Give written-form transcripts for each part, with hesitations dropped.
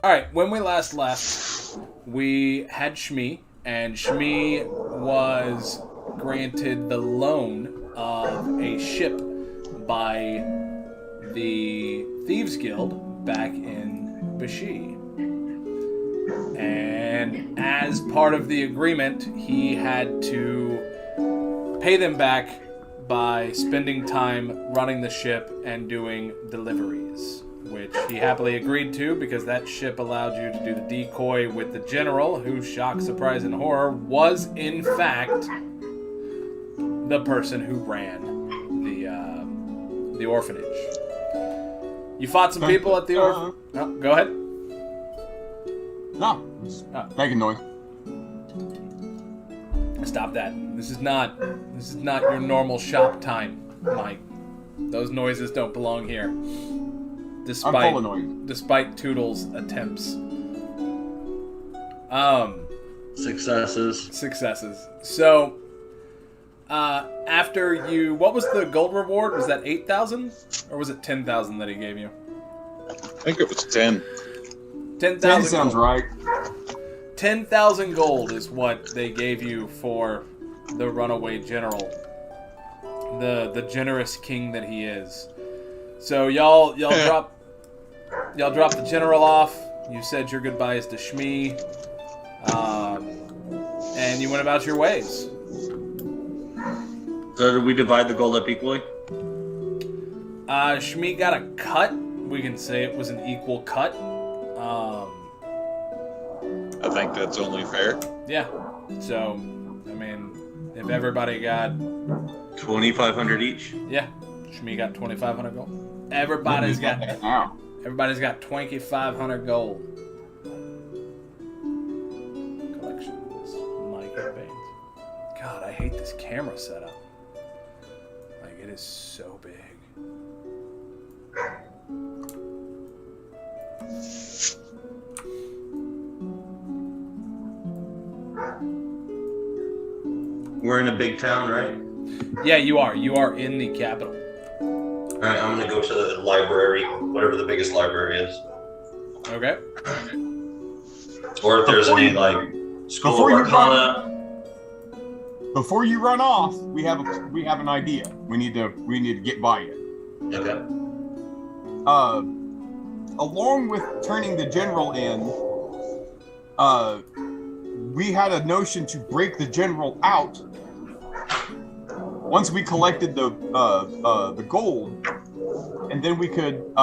All right, when we last left, we had Shmi, and Shmi was granted the loan of a ship by the Thieves Guild back in Bashi. And as part of the agreement, he had to pay them back by spending time running the ship and doing deliveries, which he happily agreed to because that ship allowed you to do the decoy with the general, who, shock, surprise, and horror, was in fact the person who ran the orphanage. You fought some people at the orphanage. Oh, go ahead. No, making noise. Stop that. This is not your normal shop time, Mike. Those noises don't belong here. I'm full of noise. Despite Toodle's attempts. Successes. So, after you, what was the gold reward? Was that 8,000, or was it 10,000 that he gave you? I think it was 10. 10,000. 10 sounds right. 10,000 gold is what they gave you for the runaway general, the generous king that he is. So y'all drop the general off. You said your goodbyes to Shmi, and you went about your ways. So did we divide the gold up equally? Shmi got a cut. We can say it was an equal cut. I think that's only fair. Yeah. So, I mean, if everybody got 2,500 each. Yeah, Shmi got 2,500 gold. Everybody's got 2,500 gold. Collections, Mike and Baines. God, I hate this camera setup. Like, it is so big. We're in a big town, right? Yeah, you are. You are in the capital. All right, I'm going to go to the library, whatever the biggest library is. Okay. Or if there's any, like, School of Arcana. Before you run off, we have an idea. We need to get by it. Okay. Along with turning the general in, we had a notion to break the general out. Once we collected the gold, and then we could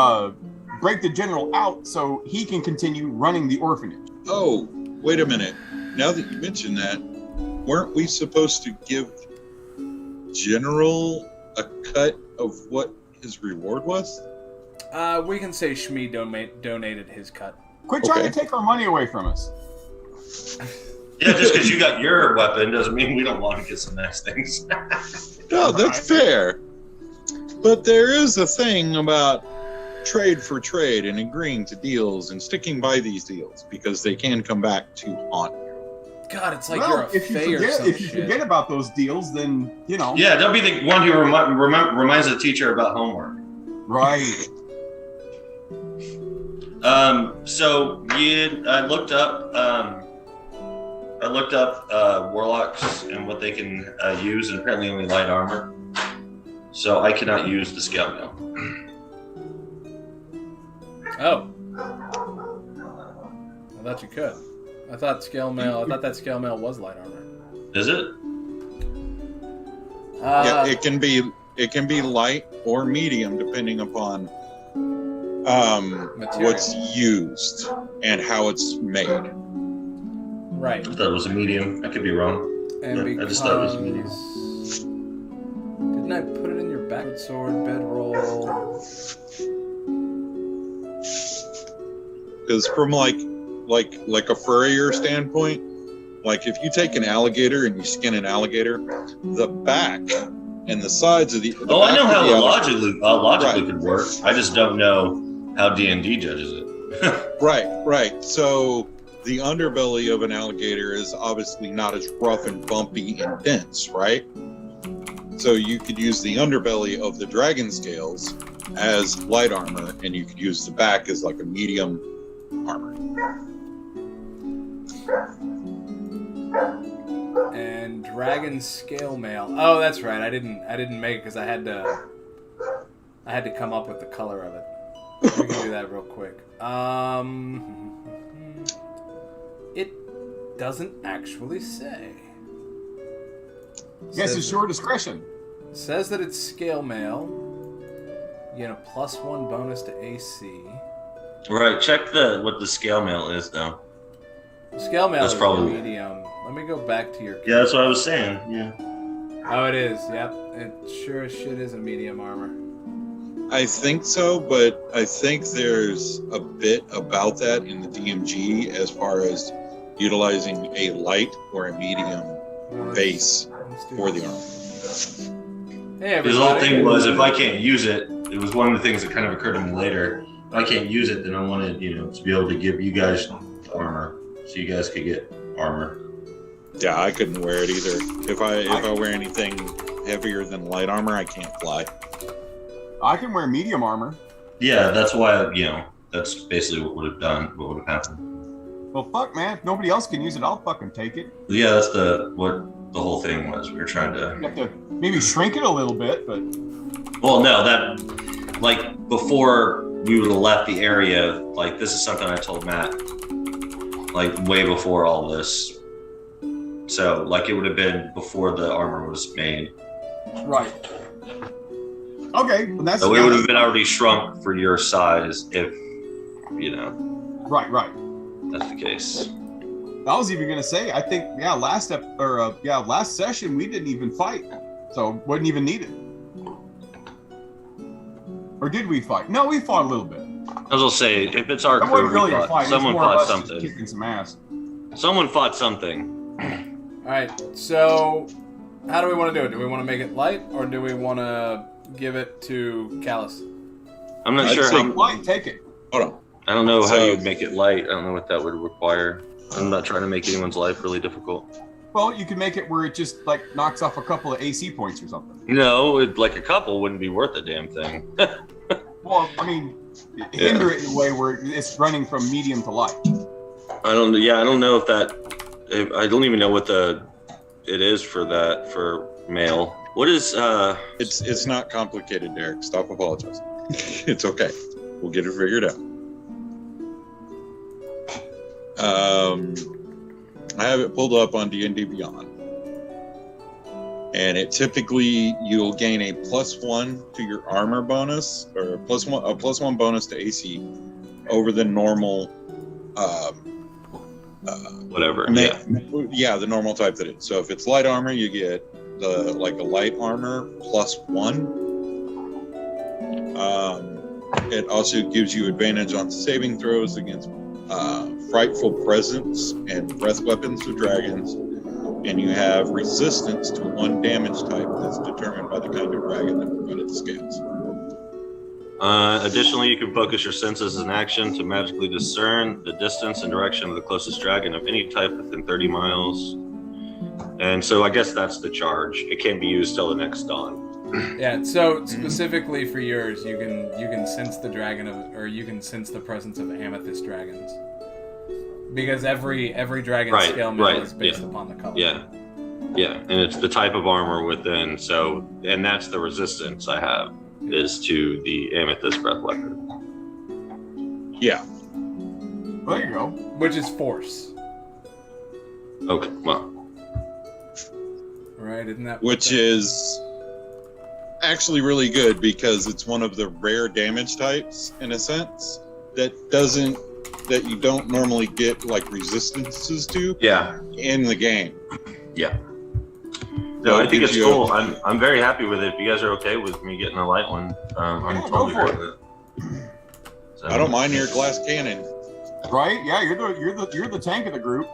break the general out so he can continue running the orphanage. Oh, wait a minute. Now that you mention that, weren't we supposed to give General a cut of what his reward was? We can say Shmi donated his cut. Quit trying to take our money away from us. Yeah, just because you got your weapon doesn't mean we don't want to get some nice things. No, that's fair. But there is a thing about trade for trade and agreeing to deals and sticking by these deals because they can come back to haunt you. God, it's like you're a fae or some If you forget about those deals, then, you know. Yeah, don't be the one who reminds the teacher about homework. Right. So I looked up warlocks and what they can use, and apparently only light armor. So I cannot use the scale mail. Oh. I thought you could. I thought that scale mail was light armor. Is it? Yeah, it can be light or medium depending upon what's used and how it's made. Right. I thought it was a medium. I could be wrong. And I just thought it was a medium. Didn't I put it in your back sword bedroll? Because from like a furrier standpoint, like if you take an alligator and you skin an alligator, the back and the sides of the I know how logically right. could work. I just don't know how D&D judges it. Right. So the underbelly of an alligator is obviously not as rough and bumpy and dense, right? So you could use the underbelly of the dragon scales as light armor, and you could use the back as like a medium armor. And dragon scale mail. Oh, that's right. I didn't make it because I had to come up with the color of it. We can do that real quick. It doesn't actually say. Yes, it's your discretion. Says that it's scale mail. You get a +1 bonus to AC. Right. Check what the scale mail is, though. Scale mail That's is probably- medium. Let me go back to your. Yeah, that's what I was saying. Yeah. Oh, it is. Yep. It sure as shit is a medium armor. I think so, but I think there's a bit about that in the DMG as far as utilizing a light or a medium Well, base let's do for the this. armor. Hey, Because the whole everybody. thing was, if I can't use it, it was one of the things that kind of occurred to me later. If I can't use it, then I wanted, to be able to give you guys armor, so you guys could get armor. Yeah, I couldn't wear it either. If I wear anything heavier than light armor, I can't fly. I can wear medium armor. Yeah, that's why, that's basically what would have happened. Well, fuck, man. If nobody else can use it, I'll fucking take it. Yeah, that's what the whole thing was. We were trying to. You have to maybe shrink it a little bit, but Well, no, that before we would have left the area, this is something I told Matt, way before all this. So, it would have been before the armor was made. right. Okay, well, that's So it would have been already shrunk for your size if, right. that's the case. I was even gonna say, I think, last session we didn't even fight, so wasn't even needed. Or did we fight? No, we fought a little bit. I was gonna say, if it's our That crew, wasn't really a fight. someone it's more of fought us just something. kicking some ass. Someone fought something. All right. So, how do we want to do it? Do we want to make it light, or do we want to give it to Callus? I'm not I'd sure say how. Light, take it. Hold on. I don't know how So- you'd make it light. I don't know what that would require. I'm not trying to make anyone's life really difficult. Well, you can make it where it just knocks off a couple of AC points or something. No, a couple wouldn't be worth a damn thing. Well, I mean, hinder it in a way where it's running from medium to light. I don't know if that. I don't even know what it is for that for male. What is It's not complicated, Derek. Stop apologizing. It's okay. We'll get it figured out. I have it pulled up on D&D Beyond, and it typically you'll gain a +1 to your armor bonus, or a +1 bonus to AC over the normal. whatever? Yeah, the normal type that is. So if it's light armor, you get a light armor +1. It also gives you advantage on saving throws against frightful presence and breath weapons of dragons, and you have resistance to 1 damage type that's determined by the kind of dragon that provided the scales. Additionally, you can focus your senses as an action to magically discern the distance and direction of the closest dragon of any type within 30 miles. And so I guess that's the charge. It can't be used till the next dawn. Yeah. So specifically for yours, you can sense the you can sense the presence of amethyst dragons, because every dragon scale mail is based upon the color. Yeah, and it's the type of armor within. So, and that's the resistance I have is to the amethyst breath weapon. Yeah. Well, there you go. Which is force, Okay, well, right? Isn't that Which is actually really good because it's one of the rare damage types, in a sense, that you don't normally get resistances to yeah. in the game. No, I think gives it's you cool. I'm very happy with it. If you guys are okay with me getting a light one, I'm Yeah, totally go for great with it. So, I don't mind your glass cannon. Right? Yeah, you're the tank of the group.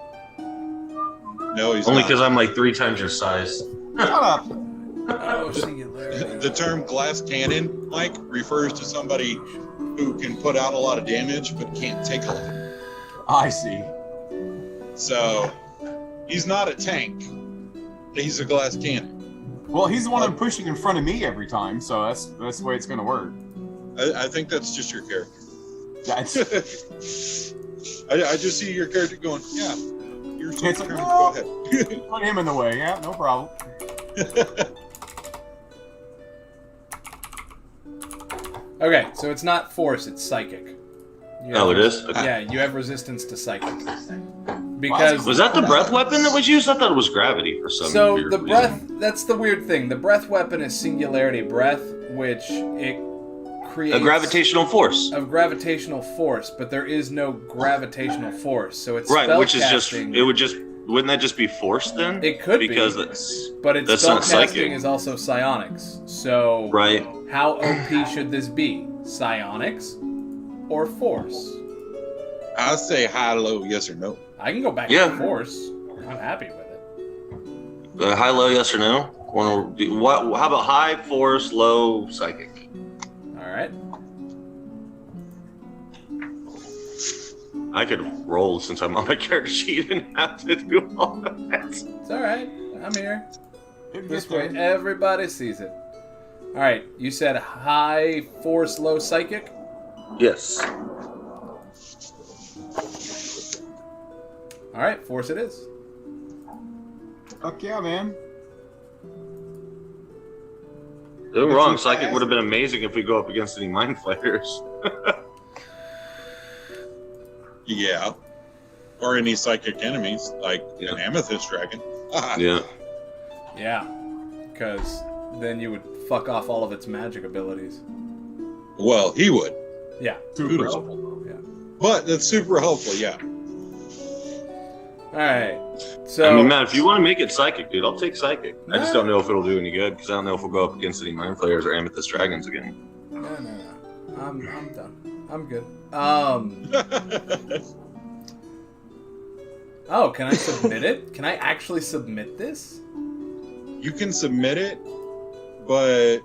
No, he's Only not. because I'm 3 times your size. Shut up. Oh, singularity. The term glass cannon, Mike, refers to somebody who can put out a lot of damage but can't take a lot. I see. So he's not a tank. He's a glass cannon. Well, he's the one I'm pushing in front of me every time, so that's the way it's going to work. I think that's just your character. That's I just see your character going, yeah. You're so It's like, determined. "Oh." Go ahead. Put him in the way. Yeah, no problem. Okay, so it's not force, it's psychic. Oh, it is? Okay. Yeah, you have resistance to psychic. Because Was that the breath weapon that was used? I thought it was gravity for some so weird the reason. breath, that's the weird thing. The breath weapon is singularity breath, which it creates A gravitational force. of gravitational force, but there is no gravitational force. So it's Right, which is just, spellcasting. it would just, wouldn't that just be force then? It could be. Because that's, But its that's not spellcasting psychic. is also psionics. So right. how OP should this be? Psionics or force? I'll say high, low, yes or no. I can go back Yeah. to force. I'm happy with it. High, low, yes or no? How about high, force, low, psychic? All right. I could roll since I'm on my character sheet and have to do all of that. It's all right. I'm here. It This gets way, there. everybody sees it. All right. You said high force, low psychic. Yes. All right, force it is. Fuck yeah, man. Don't get wrong, psychic would have been amazing if we go up against any mind flayers. Yeah. Or any psychic enemies, like Yeah. an amethyst dragon. Yeah. Yeah, because then you would fuck off all of its magic abilities. Well, he would. Yeah. Super helpful. Yeah. But that's super helpful, yeah. All right. So. I mean, Matt, if you want to make it psychic, dude, I'll take psychic. I just No. don't know if it'll do any good because I don't know if we'll go up against any mind flayers or amethyst dragons again. No. I'm done. I'm good. Oh, can I submit it? Can I actually submit this? You can submit it, but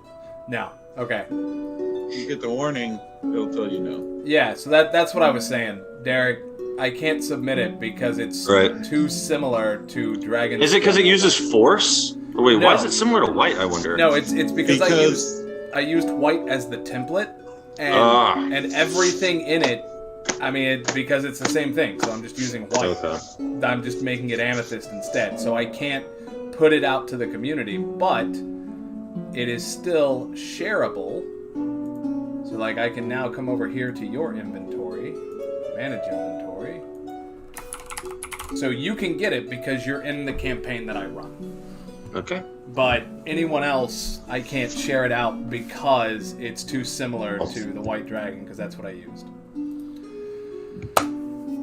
No. Okay. you get the warning, it'll tell you no. Yeah, so that's what I was saying, Derek. I can't submit it because it's Right. too similar to Dragon. Is it because it uses force? Or wait, No. why is it similar to white, I wonder? No, it's because Because I used white as the template, and Ah. and everything in it. I mean, because it's the same thing, so I'm just using white. Okay. I'm just making it amethyst instead, so I can't put it out to the community, but it is still shareable. So, like, I can now come over here to your inventory, manage inventory. So you can get it because you're in the campaign that I run. Okay. But anyone else, I can't share it out because it's too similar to the White Dragon, because that's what I used.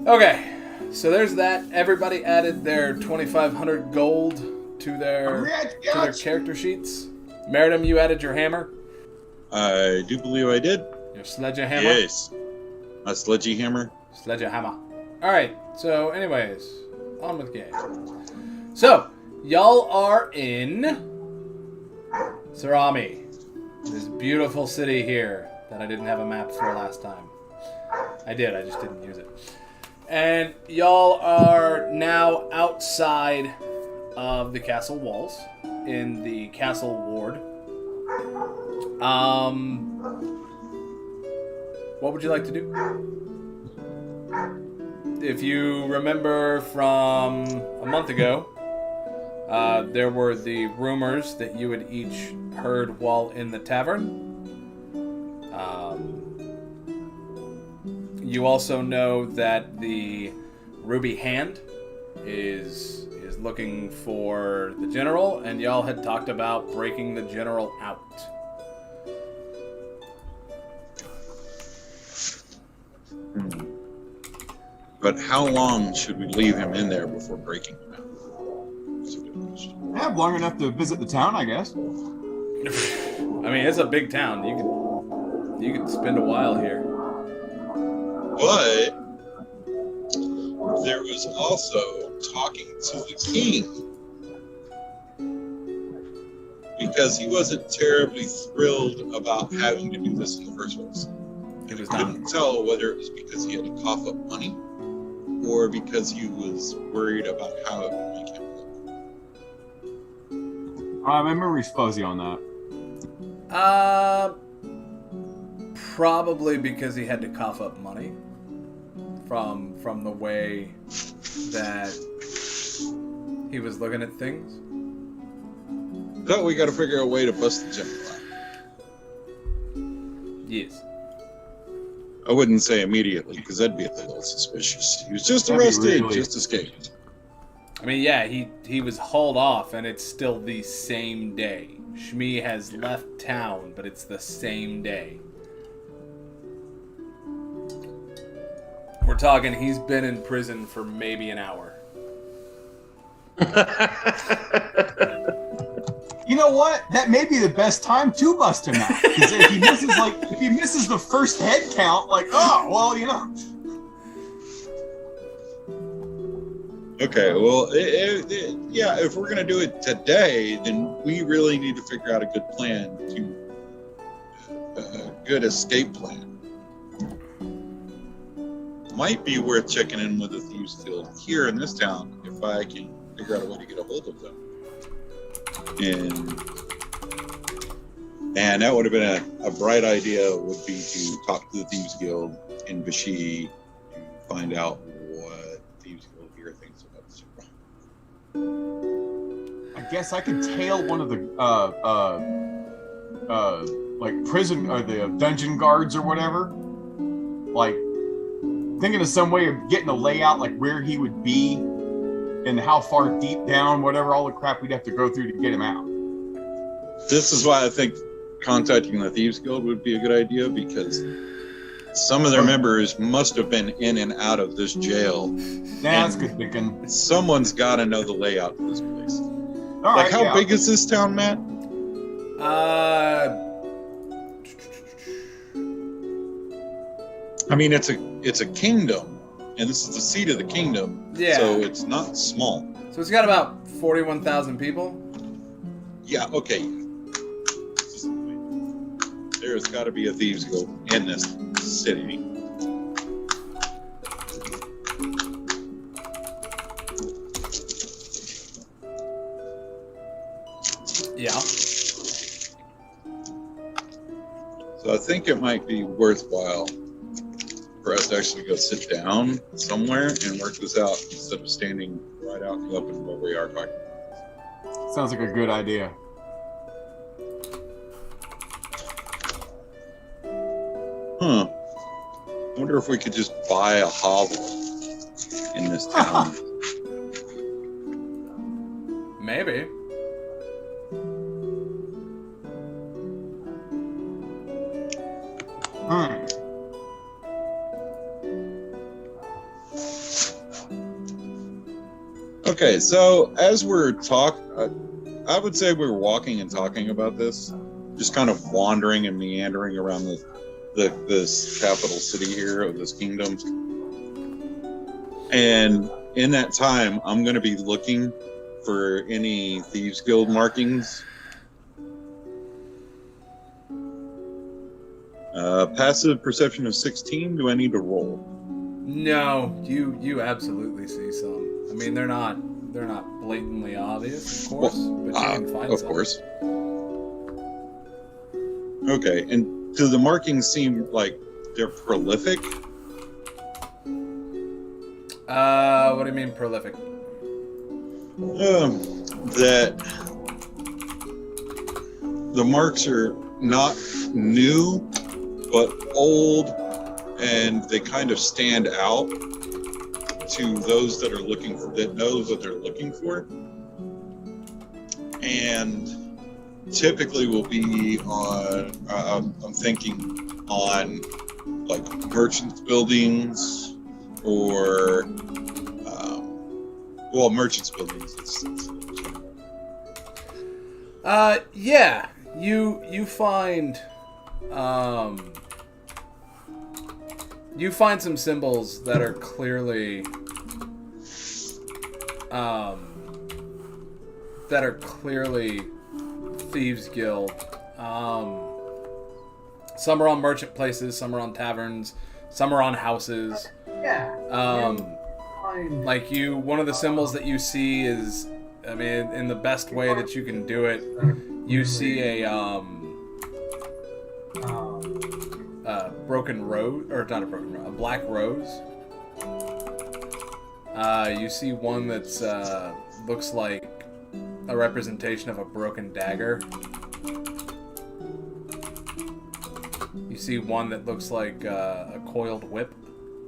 Okay, so there's that. Everybody added their 2,500 gold to their character sheets. Meridum, you added your hammer, I do believe I did. your sledgehammer. Yes. A sledgy hammer. Sledgehammer. All right. So, anyways, on with the game. So, y'all are in Sarami, this beautiful city here that I didn't have a map for last time. I did. I just didn't use it. And y'all are now outside of the castle walls in the castle ward. What would you like to do? If you remember from a month ago, there were the rumors that you had each heard while in the tavern. You also know that the Ruby Hand is looking for the general, and y'all had talked about breaking the general out. But how long should we leave him in there before breaking him out? That's a good question. Yeah, long enough to visit the town, I guess. I mean, it's a big town. You could spend a while here. But there was also talking to the king, because he wasn't terribly thrilled about having to do this in the first place. It was Couldn't not. tell whether it was because he had to cough up money or because he was worried about how it would make him look. My memory's fuzzy on that. Probably because he had to cough up money from the way that he was looking at things. So we got to figure out a way to bust the general out. Yes. I wouldn't say immediately, because that'd be a little suspicious. He was just That'd be arrested, really- just escaped. I mean, yeah, he was hauled off, and it's still the same day. Shmi has left town, but it's the same day. We're talking he's been in prison for maybe an hour. You know what? That may be the best time to bust him out. Because if he misses the first head count, like, oh, well, you know. Okay, well, yeah, if we're going to do it today, then we really need to figure out a good plan a good escape plan. Might be worth checking in with the Thieves Guild here in this town if I can figure out a way to get a hold of them. And that would have been a bright idea, would be to talk to the Thieves Guild in Vichy to find out what Thieves Guild here thinks about this. I guess I could tail one of the like prison or the dungeon guards or whatever. Like thinking of some way of getting a layout, like where he would be and how far deep down, whatever, all the crap we'd have to go through to get him out. This is why I think contacting the Thieves Guild would be a good idea, because some of their members must have been in and out of this jail. That's good thinking. Someone's got to know the layout of this place. All right, How big is this town, Matt? I mean, it's a kingdom, and this is the seat of the kingdom. Yeah. So it's not small. So it's got about 41,000 people. Yeah. Okay. There's got to be a Thieves Guild in this city. Yeah. So I think it might be worthwhile for us to actually go sit down somewhere and work this out instead of standing right out in the open where we are talking. Sounds like a good idea. Huh. I wonder if we could just buy a hovel in this town. Maybe. Okay, so as we're I would say we're walking and talking about this, just kind of wandering and meandering around this capital city here of this kingdom. And in that time, I'm going to be looking for any Thieves Guild markings. Passive perception of 16. Do I need to roll? No, you absolutely see some. I mean, they're not blatantly obvious, of course, but you can find of some. course. Okay, and do the markings seem like they're prolific? What do you mean prolific? That the marks are not new, but old, and they kind of stand out to those that are that knows what they're looking for, and typically will be on. I'm thinking on like merchants' buildings or merchants' buildings. Yeah, you find you find some symbols that are clearly Thieves Guild. Some are on merchant places, some are on taverns, some are on houses. Like one of the symbols that you see is, I mean, in the best way that you can do it, you see a broken rose, or not a broken rose, a black rose. You see one that's looks like a representation of a broken dagger. You see one that looks like a coiled whip.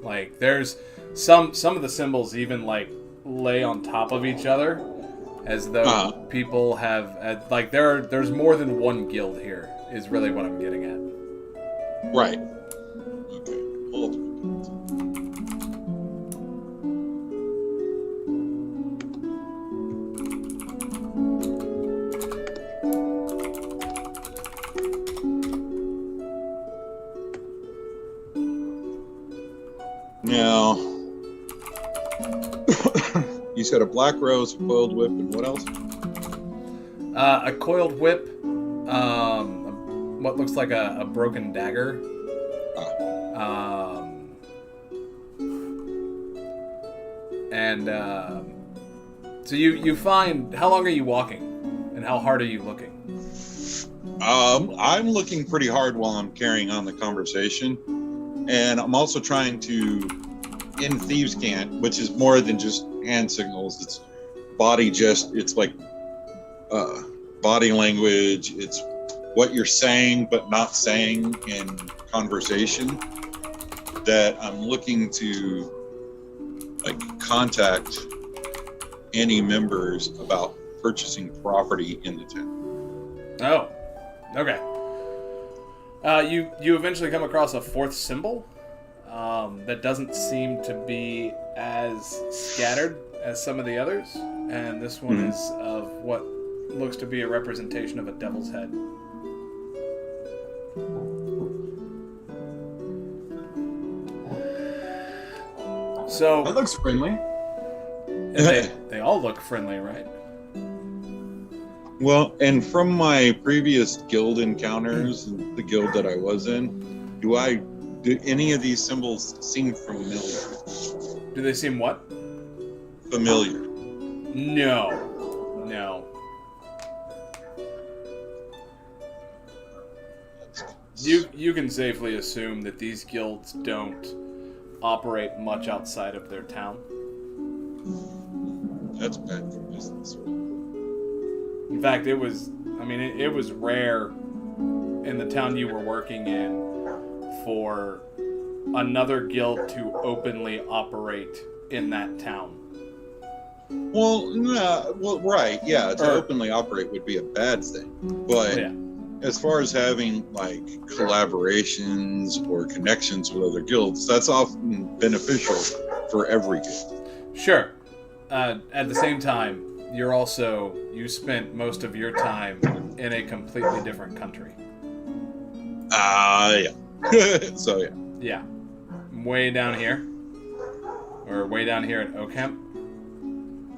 Like there's some of the symbols even like lay on top of each other, as though people have like there's more than one guild here. Is really what I'm getting at. Right. Okay. Multiple. Now, you said a black rose, a coiled whip, and what else? A coiled whip, what looks like a broken dagger. So you find, how long are you walking, and how hard are you looking? I'm looking pretty hard while I'm carrying on the conversation, and I'm also trying to, in Thieves' Cant, which is more than just hand signals. It's it's like body language. It's what you're saying but not saying in conversation. That I'm looking to like contact any members about purchasing property in the town. Oh, okay. You eventually come across a fourth symbol that doesn't seem to be as scattered as some of the others, and this one is of what looks to be a representation of a devil's head. So that looks friendly. They all look friendly, right? Well, and from my previous guild encounters, the guild that I was in, do any of these symbols seem familiar? Do they seem what? Familiar. No. You can safely assume that these guilds don't operate much outside of their town. That's bad for business. In fact, it was rare in the town you were working in for another guild to openly operate in that town. Well, right, yeah, to openly operate would be a bad thing. But as far as having like collaborations or connections with other guilds, that's often beneficial for every guild. Sure. At the same time, you spent most of your time in a completely different country. Yeah. So, yeah. Yeah. Way down here. Or way down here at Oakham.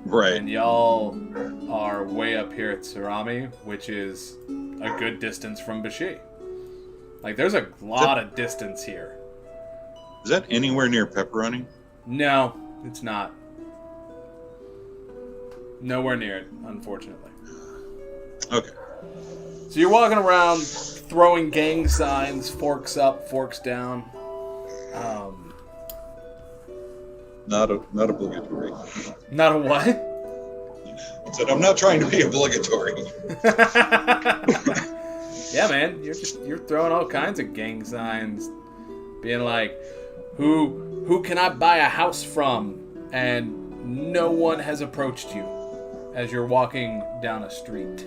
Right. And y'all are way up here at Surami, which is a good distance from Bashi. Like, there's a lot of distance here. Is that anywhere near Pepperoni? No, it's not. Nowhere near it, unfortunately. Okay. So you're walking around, throwing gang signs, forks up, forks down. Not obligatory. Not a what? I said I'm not trying to be obligatory. Yeah, man, you're throwing all kinds of gang signs, being like, who can I buy a house from? And no one has approached you as you're walking down a street.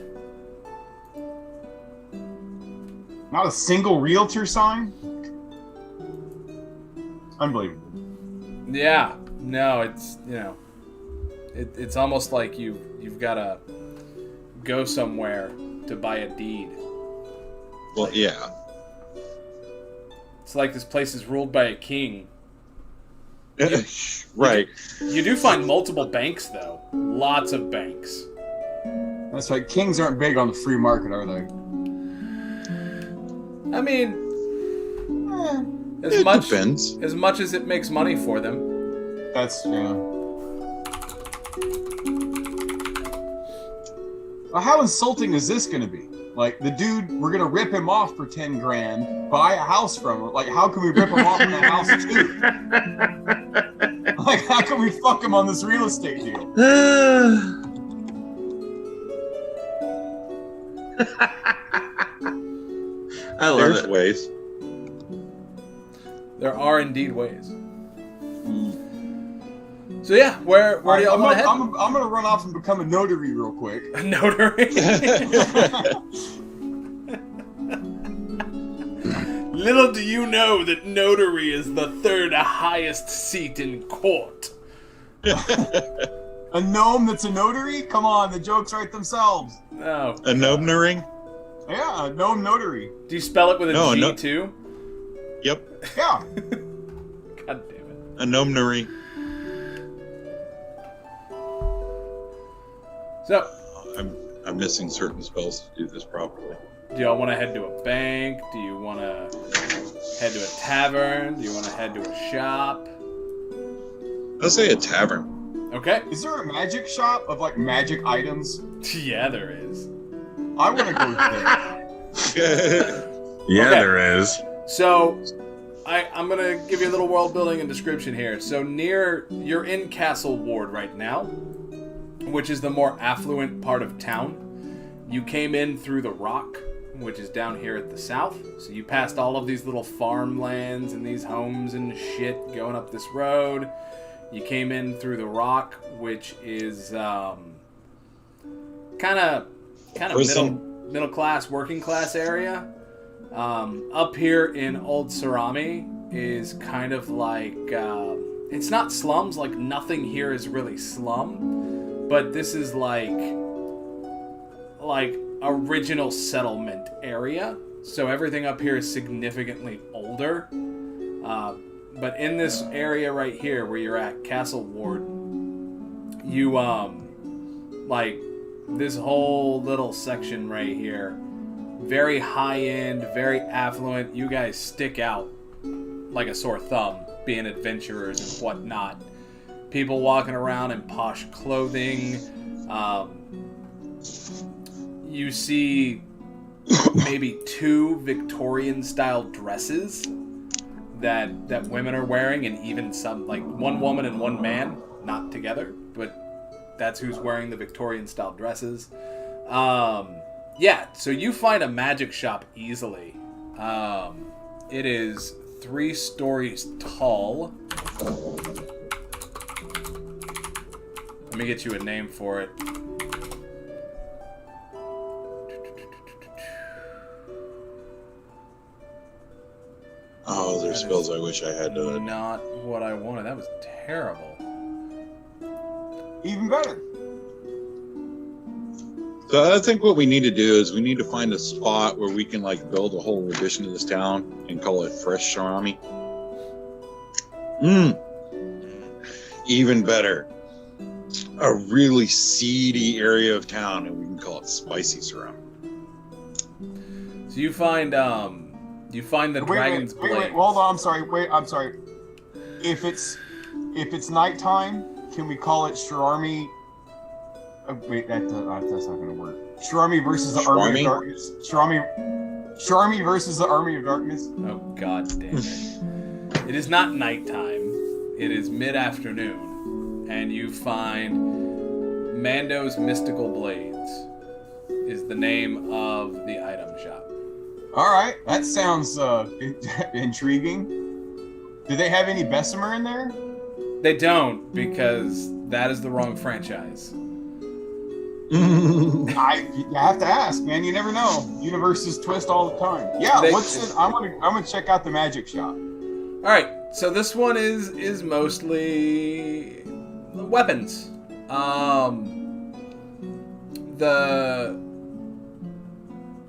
Not a single realtor sign? Unbelievable. Yeah, no, it's, it's almost like you've got to go somewhere to buy a deed. Well, yeah. It's like this place is ruled by a king. Right. You do find multiple banks, though. Lots of banks. That's right. Kings aren't big on the free market, are they? I mean, depends. As much as it makes money for them. That's, yeah. Well, how insulting is this going to be? Like, the dude, we're gonna rip him off for 10 grand, buy a house from him. Like, how can we rip him off in the house too? Like, how can we fuck him on this real estate deal? I love There's it. ways. There are indeed ways. So yeah, where do y'all want to head? I'm gonna run off and become a notary real quick. A notary. Little do you know that notary is the third highest seat in court. A gnome that's a notary? Come on, the jokes write themselves. No. A gnome-ring? Yeah, a gnome notary. Do you spell it with a No, G no. too? Yeah. God damn it. A gnome-ring. So, I'm missing certain spells to do this properly. do y'all want to head to a bank? Do you want to head to a tavern? Do you want to head to a shop? Let's say a tavern. Okay. Is there a magic shop of like magic items? Yeah, there is. I want to go there. Yeah, Okay. there is. So, I'm going to give you a little world building and description here. So, you're in Castle Ward right now, which is the more affluent part of town. You came in through the Rock, which is down here at the south. So you passed all of these little farmlands and these homes and shit going up this road. You came in through the Rock, which is kind of middle class, working class area. Up here in Old Sarami is kind of like it's not slums. Like nothing here is really slum, but this is like original settlement area. So everything up here is significantly older. But in this area right here where you're at, Castle Ward, you like this whole little section right here, very high end, very affluent. You guys stick out like a sore thumb, being adventurers and whatnot. People walking around in posh clothing. You see maybe 2 Victorian-style dresses that women are wearing, and even some, like, one woman and one man, not together, but that's who's wearing the Victorian-style dresses. Yeah, so you find a magic shop easily. It is 3 stories tall. Let me get you a name for it. Oh, there's That spells is I wish I had to. Not what I wanted. That was terrible. Even better. So I think what we need to do is we need to find a spot where we can like build a whole addition to this town and call it Fresh Sharami. Even better. A really seedy area of town, and we can call it Spicy Surround. So you find the dragon's blade. Wait, hold on, I'm sorry. If it's nighttime, can we call it Shirami? Wait, that's not gonna work. Shirami versus the Army of Darkness. Shirami versus the Army of Darkness. Oh god damn it. It is not nighttime. It is mid-afternoon. And you find Mando's Mystical Blades is the name of the item shop. Alright, that sounds intriguing. Do they have any Bessemer in there? They don't, because that is the wrong franchise. I have to ask, man. You never know. Universes twist all the time. Yeah, I'm gonna check out the magic shop. All right, so this one is mostly weapons.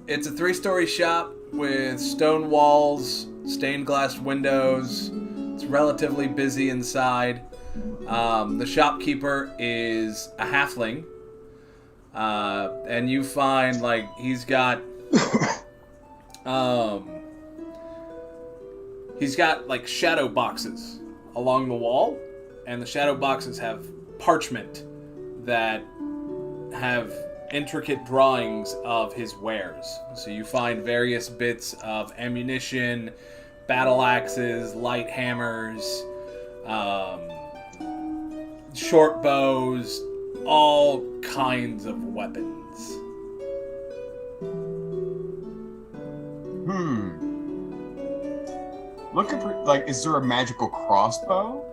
It's a 3-story shop with stone walls, stained glass windows. It's relatively busy inside. The shopkeeper is a halfling. And you find like he's got like shadow boxes along the wall, and the shadow boxes have parchment that have intricate drawings of his wares. So you find various bits of ammunition, battle axes, light hammers, short bows, all kinds of weapons. Looking for, like, is there a magical crossbow?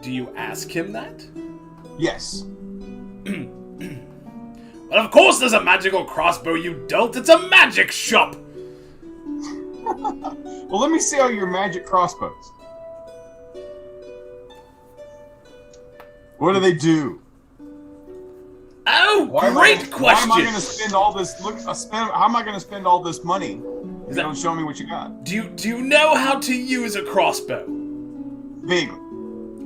Do you ask him that? Yes. Well, of course there's a magical crossbow, you dolt. It's a magic shop. Well, let me see all your magic crossbows. What do they do? Oh, great question. Why am I going to spend all this? How am I going to spend all this money if you don't show me what you got? Do you know how to use a crossbow? Vaguely.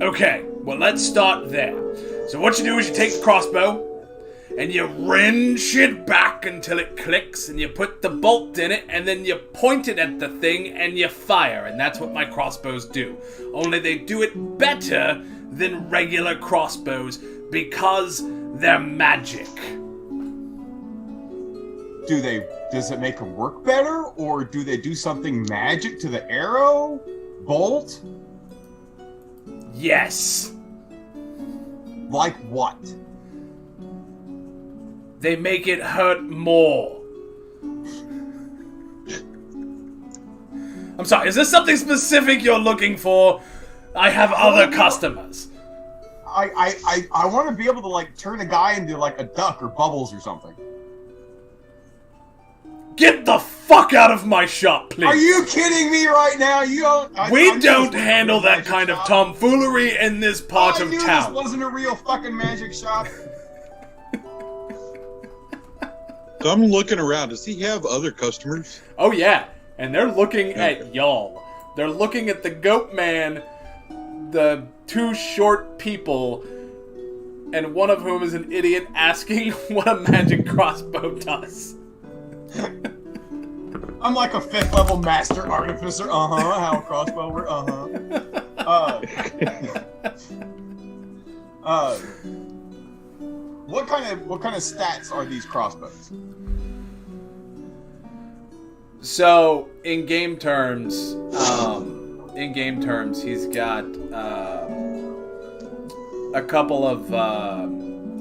Okay, well, let's start there. So what you do is you take the crossbow and you wrench it back until it clicks, and you put the bolt in it, and then you point it at the thing and you fire, and that's what my crossbows do. Only they do it better than regular crossbows because they're magic. Does it make them work better, or do they do something magic to the arrow? Bolt? Yes. Like what? They make it hurt more. I'm sorry, is this something specific you're looking for? I have other customers. I want to be able to, like, turn a guy into, like, a duck or Bubbles or something. Get the fuck out of my shop, please. Are you kidding me right now? We don't handle that kind of tomfoolery in this part of town. This wasn't a real fucking magic shop. So I'm looking around. Does he have other customers? Oh yeah, and they're looking at y'all. They're looking at the goat man, the two short people, and one of whom is an idiot asking what a magic crossbow does. I'm like a 5th level master artificer. How a crossbow works. What kind of stats are these crossbows? So in game terms, he's got a couple of.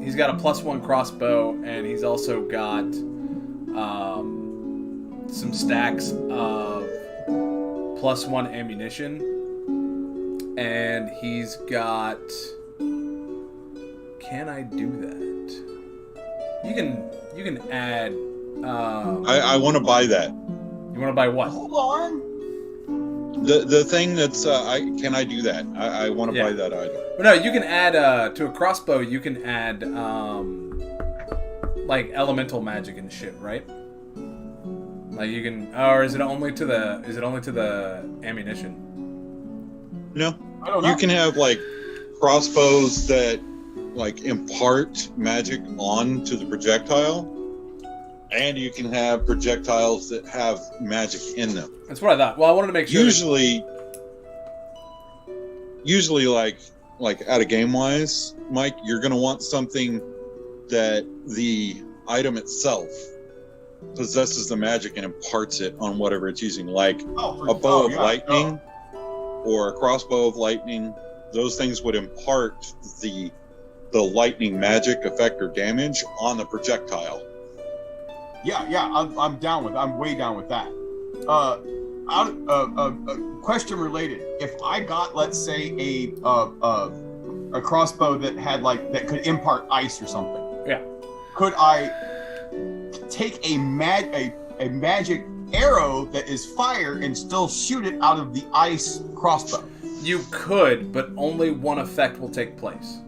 He's got a +1 crossbow, and he's also got some stacks of +1 ammunition, and he's got. Can I do that? You can add. I want to buy that. You want to buy what? Hold on. The thing that's can I do that? I want to buy that item. But no, you can add to a crossbow. You can add like elemental magic and shit, right? Like you can, or is it only to the ammunition? No, I don't know. You can have like crossbows that like impart magic onto the projectile, and you can have projectiles that have magic in them. That's what I thought. Well, I wanted to make sure. Usually, like out of game wise, Mike, you're gonna want something that the item itself possesses the magic and imparts it on whatever it's using, like a bow of lightning or a crossbow of lightning. Those things would impart the lightning magic effect or damage on the projectile. I'm down with. I'm way down with that. Question related. If I got, let's say, a crossbow that had that could impart ice or something. Yeah. Could I take a magic arrow that is fire and still shoot it out of the ice crossbow? You could, but only one effect will take place.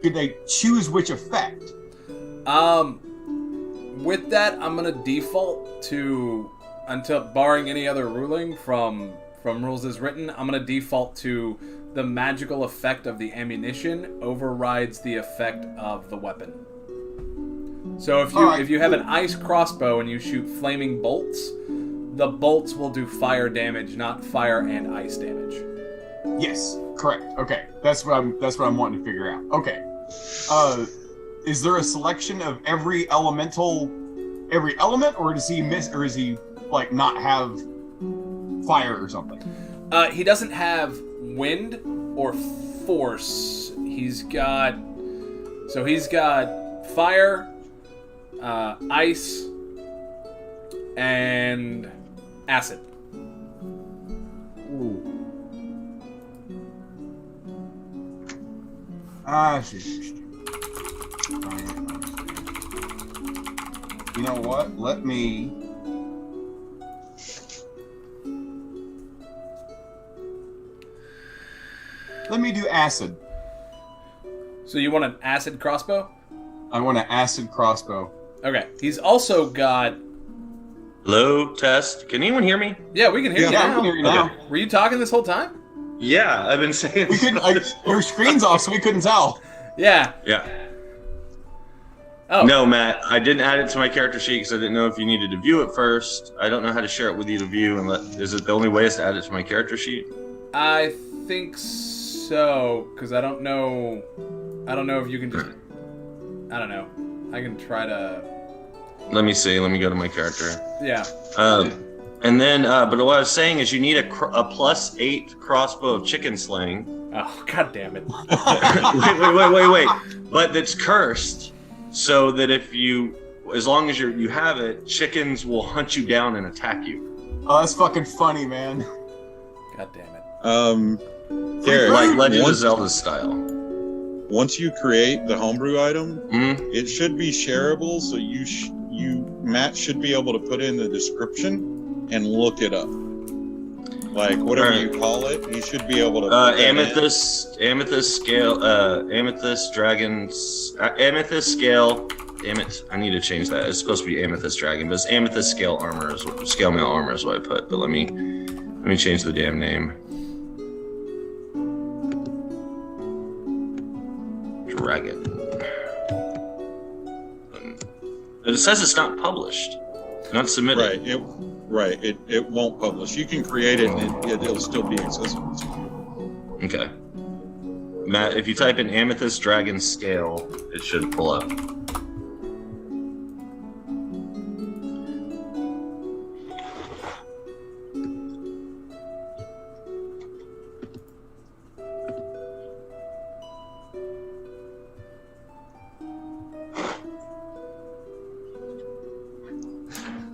Could they choose which effect? With that, I'm gonna default to, until barring any other ruling from rules as written, I'm gonna default to the magical effect of the ammunition overrides the effect of the weapon. So if you have an ice crossbow and you shoot flaming bolts, the bolts will do fire damage, not fire and ice damage. Yes, correct. Okay, that's what I'm wanting to figure out. Okay, is there a selection of every element, or does he miss, or is he like not have fire or something? He doesn't have wind or force. He's got fire, ice, and acid. Ooh. You know what? Let me do acid. So you want an acid crossbow? I want an acid crossbow. Okay. He's also got... Hello, test. Can anyone hear me? Yeah, we can hear you Yeah, I now. can hear you now. Okay. Were you talking this whole time? Yeah, I've been saying. We couldn't. Your screen's off, so we couldn't tell. Yeah. Yeah. Oh. No, Matt, I didn't add it to my character sheet because I didn't know if you needed to view it first. I don't know how to share it with you to view. Is it the only way is to add it to my character sheet? I think so, because I don't know if you can just... I don't know. I can try to... Let me see. Let me go to my character. Yeah. And then, but what I was saying is you need a +8 crossbow of chicken slaying. Oh, god damn it. Wait. But that's cursed, so that as long as you have it, chickens will hunt you down and attack you. Oh, that's fucking funny, man. God damn it. Derek, Like Legend of Zelda style. Once you create the homebrew item, Mm-hmm. it should be shareable, so Matt should be able to put in the description and look it up. Like whatever Right. you call it, you should be able to. Amethyst scale, amethyst scale. Damn it! I need to change that. It's supposed to be amethyst dragon, but it's amethyst scale mail armor is what I put. But let me change the damn name. Dragon. It says it's not published, not submitted. Right. It won't publish. You can create it, and it'll still be accessible to you. Okay. Matt, if you type in amethyst dragon scale, it should pull up.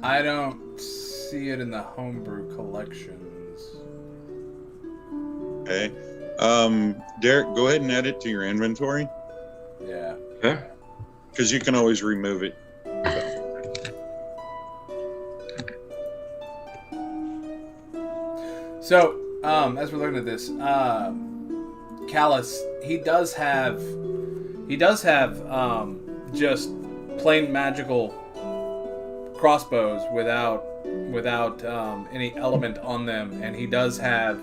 I don't see it in the homebrew collections. Okay. Derek, go ahead and add it to your inventory, Yeah. Okay. because you can always remove it. So, as we're looking at this, Callus, he does have just plain magical crossbows without any element on them, and he does have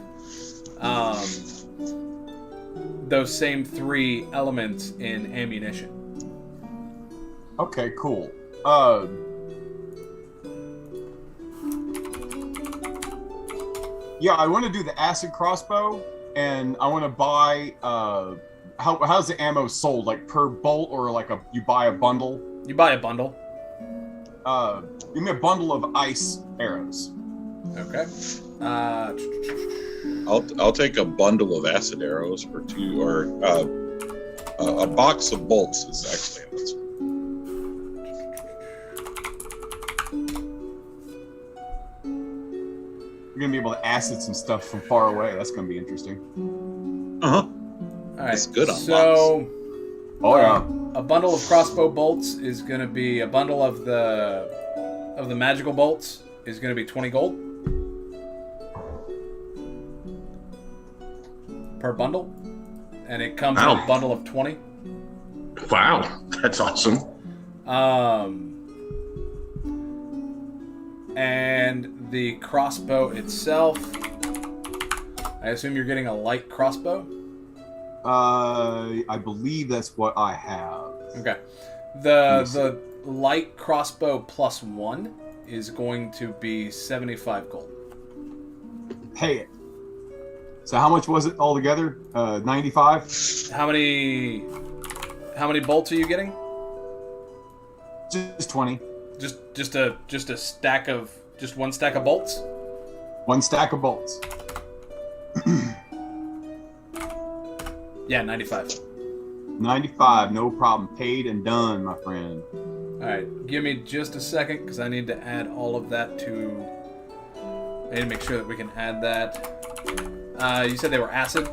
those same 3 elements in ammunition. Okay, cool. Yeah, I want to do the acid crossbow, and I want to buy. How's the ammo sold? Like per bolt, or like you buy a bundle? You buy a bundle. Give me a bundle of ice arrows. Okay. I'll take a bundle of acid arrows for 2, or a box of bolts is actually how it's. You're gonna be able to acid some stuff from far away. That's gonna be interesting. All right. It's good on So, Oh yeah. a bundle of crossbow bolts is going to be a bundle of the magical bolts is going to be 20 gold per bundle, and it comes in Wow. a bundle of 20. Wow, that's awesome. And the crossbow itself, I assume you're getting a light crossbow. I believe that's what I have. Okay. The light crossbow +1 is going to be 75 gold. Pay it. So how much was it altogether? 95? How many bolts are you getting? Just 20. Just a stack of one stack of bolts? One stack of bolts. Yeah, 95. 95, no problem. Paid and done, my friend. All right, give me just a second because I need to add all of that to. I need to make sure that we can add that. You said they were acid.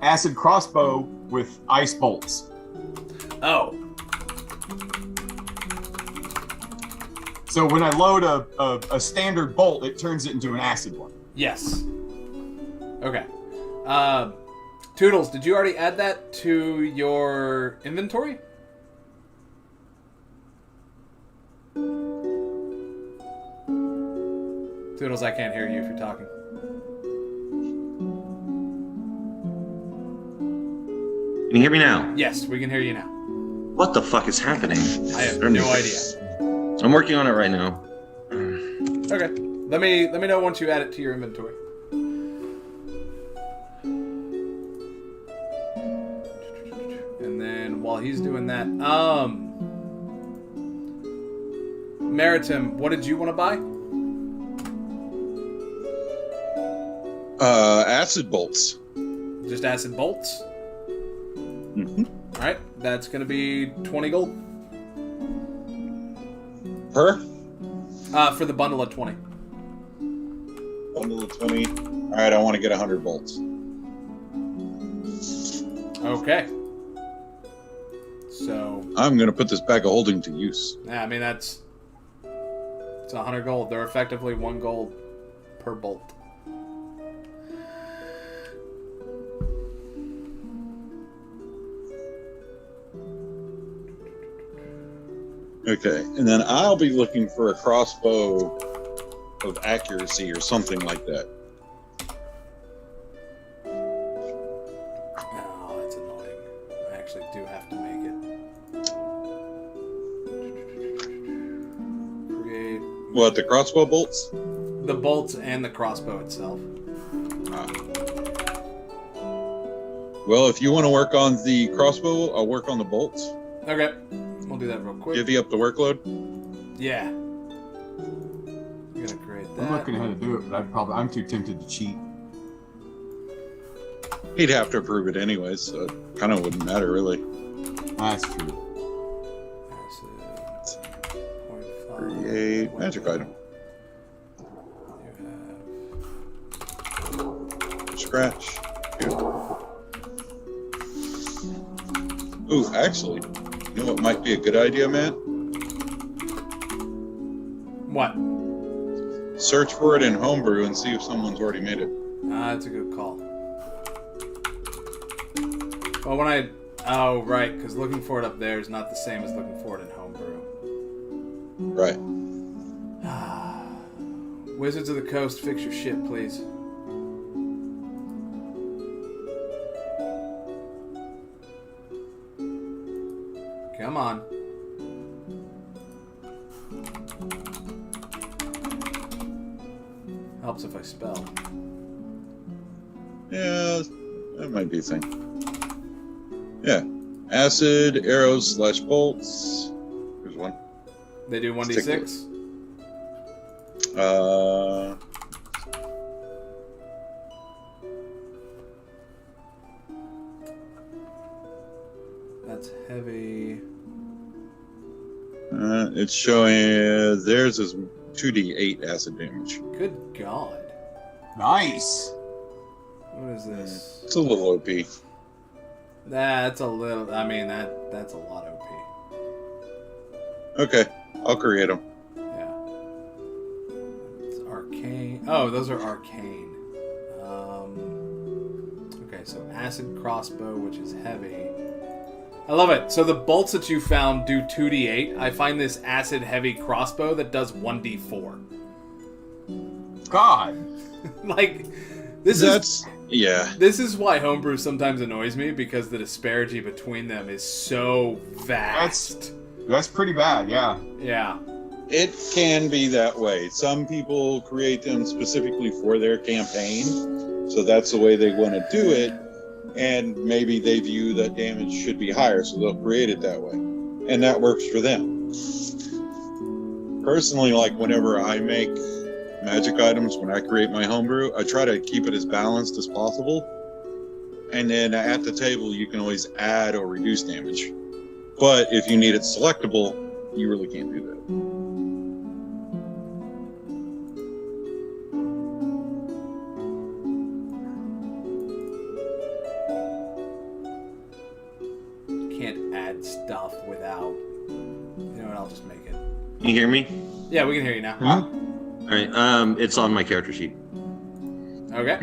Acid crossbow with ice bolts. Oh, So when I load a standard bolt, it turns it into an acid one. yes. Okay. Toodles, did you already add that to your inventory? Toodles, I can't hear you if you're talking. Can you hear me now? Yes, we can hear you now. What the fuck is happening? I have no idea. I'm working on it right now. Okay. Let me know once you add it to your inventory. And then while he's doing that, Maritim, what did you want to buy? Acid bolts. Just acid bolts? Mm-hmm. Alright, that's gonna be 20 gold. Per? For the bundle of 20. Bundle of 20. Alright, I want to get 100 bolts. Okay. So, I'm going to put this bag of holding to use. yeah, I mean, it's 100 gold. They're effectively 1 gold per bolt. Okay, and then I'll be looking for a crossbow of accuracy or something like that. Oh, that's annoying. I actually do have to make it. Create What, the crossbow bolts? the bolts and the crossbow itself. Well, if you want to work on the crossbow, I'll work on the bolts. Okay, we'll do that real quick. Divvy up the workload. Yeah. I'm gonna create that. I'm looking at how to do it, but I'm too tempted to cheat. He'd have to approve it anyways, so it kind of wouldn't matter, really. That's true. Acid, 0.5. Create magic item. You Scratch. Here. Ooh, actually, you know what might be a good idea, man? have what? Search for it in Homebrew and see if someone's already made it. That's a good call. Well, oh, right, because looking for it up there is not the same as looking for it in Homebrew. Right. Wizards of the Coast, fix your shit, please. Come on. Helps if I spell. Yeah, that might be a thing. Yeah. Acid, arrows, / bolts. Here's one. They do 1d6? That's heavy. It's showing theirs is 2d8 acid damage. Good God. Nice. What is this? It's a little OP. That's a little. I mean, that's a lot OP. Okay, I'll create them. Yeah. It's arcane. Oh, those are arcane. Okay, so acid crossbow, which is heavy. I love it. So the bolts that you found do 2d8. I find this acid heavy crossbow that does 1d4. God. Like, this is why homebrew sometimes annoys me, because the disparity between them is so vast. That's pretty bad, yeah. Yeah. It can be that way. Some people create them specifically for their campaign, so that's the way they want to do it, and maybe they view that damage should be higher, so they'll create it that way, and that works for them. Personally, like whenever I make magic items, when I create my homebrew, I try to keep it as balanced as possible, and then at the table you can always add or reduce damage. But if you need it selectable, you really can't do that. Can't add stuff without. You know what? I'll just make it. Can you hear me? Yeah, we can hear you now. All right. It's on my character sheet. Okay.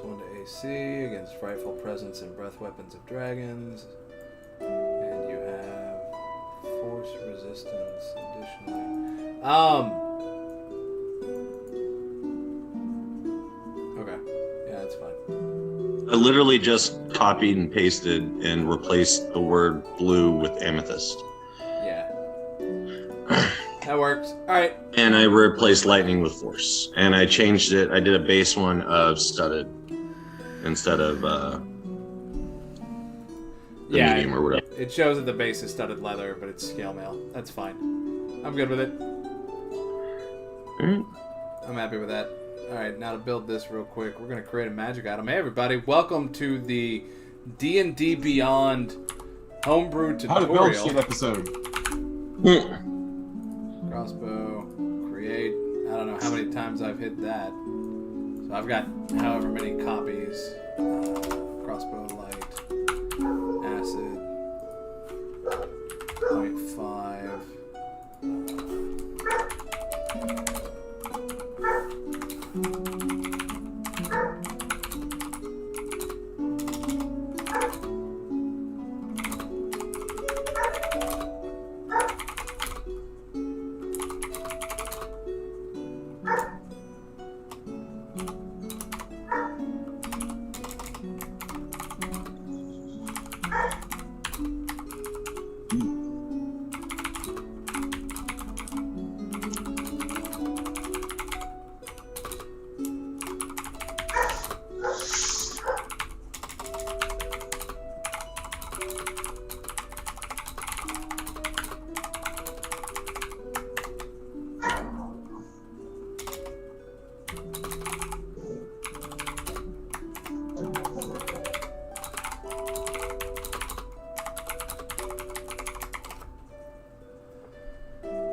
+1 to AC against frightful presence and breath weapons of dragons. And you have force resistance additionally. Okay. Yeah, that's fine. I literally just copied and pasted and replaced the word blue with amethyst. Yeah. That works. Alright. And I replaced lightning with force. And I changed it. I did a base one of studded instead of the medium or whatever. It shows that the base is studded leather, but it's scale mail. That's fine. I'm good with it. Alright. I'm happy with that. Alright, now to build this real quick, we're going to create a magic item. Hey everybody, welcome to the D&D Beyond homebrew tutorial. How to build shit episode. Crossbow, create. I don't know how many times I've hit that. So I've got however many copies. Crossbow light, acid, 0.5.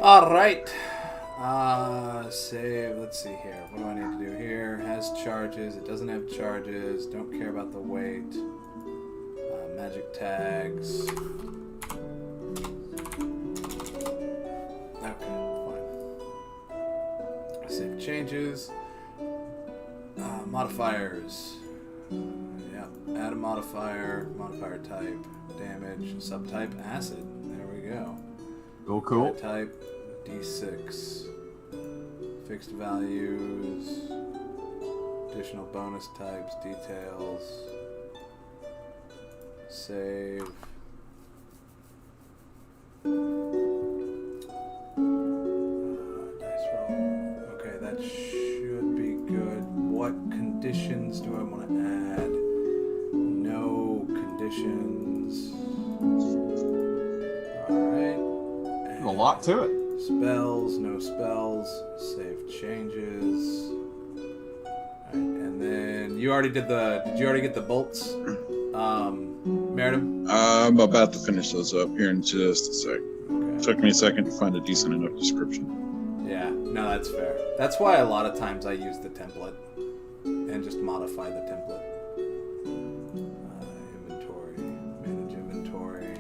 All right. Save. Let's see here. What do I need to do here? Has charges. It doesn't have charges. Don't care about the weight. Magic tags. Okay, fine. Save changes. Modifiers. Yeah. Add a modifier. Modifier type. Damage. Subtype acid. There we go. Cool. Type D6. Fixed values. Additional bonus types. Details. Save. Dice roll. Okay, that should be good. What conditions do I want to add? No conditions. Alright. A lot to it. Spells, no spells. Save changes. Alright, and then you already did did you already get the bolts? Meredith? I'm about to finish those up here in just a sec. Okay. Took me a second to find a decent enough description. Yeah, no, that's fair. That's why a lot of times I use the template and just modify the template. Inventory, manage inventory.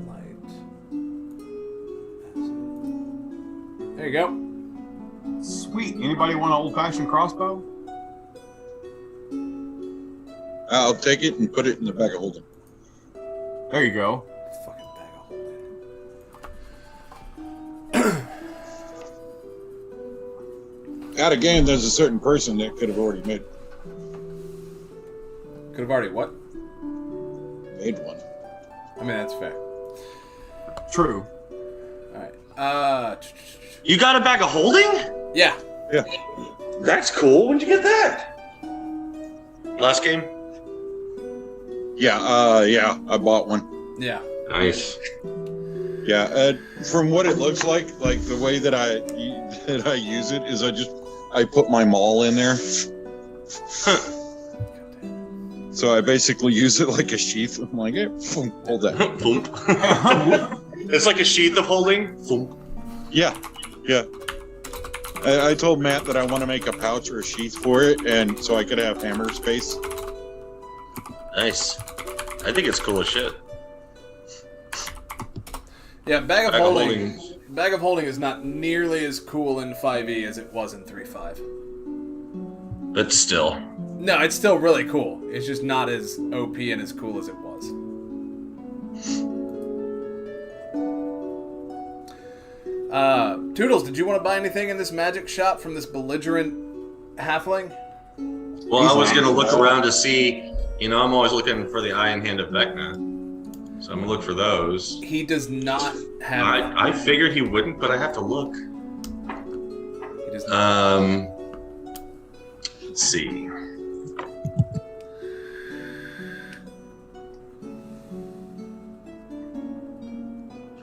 Light. There you go. Sweet. Anybody want an old-fashioned crossbow? I'll take it and put it in the bag of holding. There you go. Fucking bag of holding. Out of game, there's a certain person that could have already made Could have already what? one. I mean, that's fair. True. Alright. You got a bag of holding? Yeah. Yeah. That's cool. When'd you get that? Last game? Yeah, I bought one. Yeah. Nice. Yeah, from what it looks like the way that I use it is I put my maul in there. So I basically use it like a sheath. I'm like, hey, hold that. It's like a sheath of holding. Yeah. I told Matt that I want to make a pouch or a sheath for it, and so I could have hammer space. Nice. I think it's cool as shit. Yeah, bag of holding is not nearly as cool in 5e as it was in 3.5. But still. No, it's still really cool. It's just not as OP and as cool as it was. Toodles, did you want to buy anything in this magic shop from this belligerent halfling? Well, I was going to look around to see, I'm always looking for the Eye and Hand of Vecna. So I'm going to look for those. He does not have... I figured he wouldn't, but I have to look. He does not. Let's see.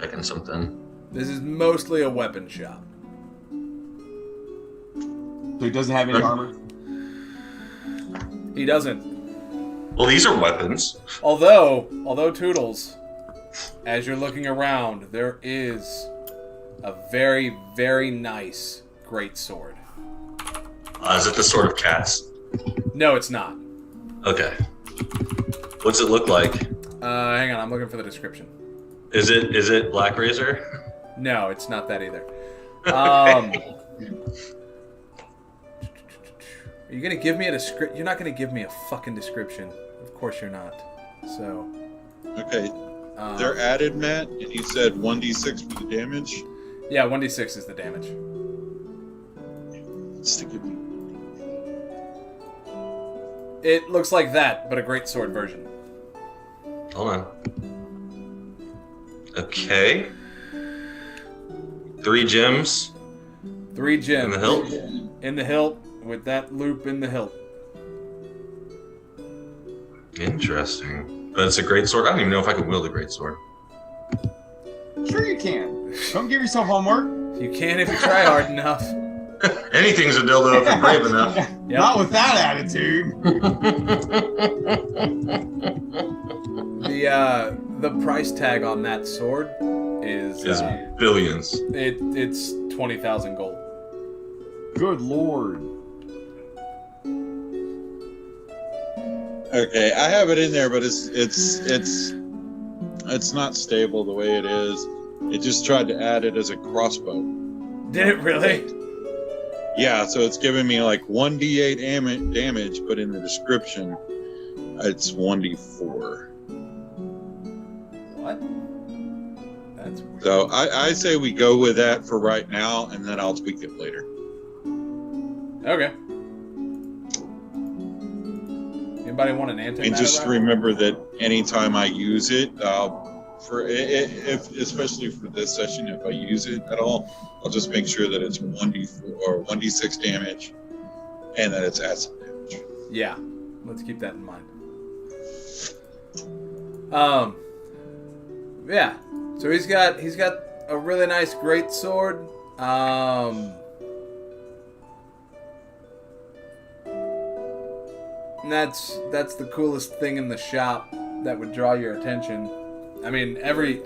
Checking something. This is mostly a weapon shop. So he doesn't have any armor? He doesn't. Well, these are weapons. Although Toodles, as you're looking around, there is a very, very nice greatsword. Is it the Sword of Cats? No, it's not. Okay. What's it look like? Hang on, I'm looking for the description. Is it Black Razor? No, it's not that either. Are you gonna give me a description? You're not gonna give me a fucking description. Of course you're not. So. Okay. They're added, Matt, and you said 1d6 for the damage? Yeah, 1d6 is the damage. Stick it. It looks like that, but a greatsword version. Hold on. Okay. 3 gems. 3 gems. In the hilt? In the hilt, with that loop in the hilt. Interesting. But it's a great sword. I don't even know if I can wield a great sword. Sure you can. Don't give yourself homework. You can if you try hard enough. Anything's a dildo if you're brave enough. Yep. Not with that attitude. The price tag on that sword is billions. It's 20,000 gold. Good lord. Okay, I have it in there, but it's not stable the way it is. It just tried to add it as a crossbow. Did it really? Yeah, so it's giving me like 1d8 damage, but in the description, it's 1d4. What? That's weird. So I say we go with that for right now, and then I'll tweak it later. Okay. Anybody want an antimatter? And just rifle? remember that anytime I use it, especially for this session, if I use it at all, I'll just make sure that it's 1d4 or 1d6 damage, and that it's acid damage. Yeah, let's keep that in mind. Yeah. So he's got a really nice great sword. And that's the coolest thing in the shop that would draw your attention. I mean, every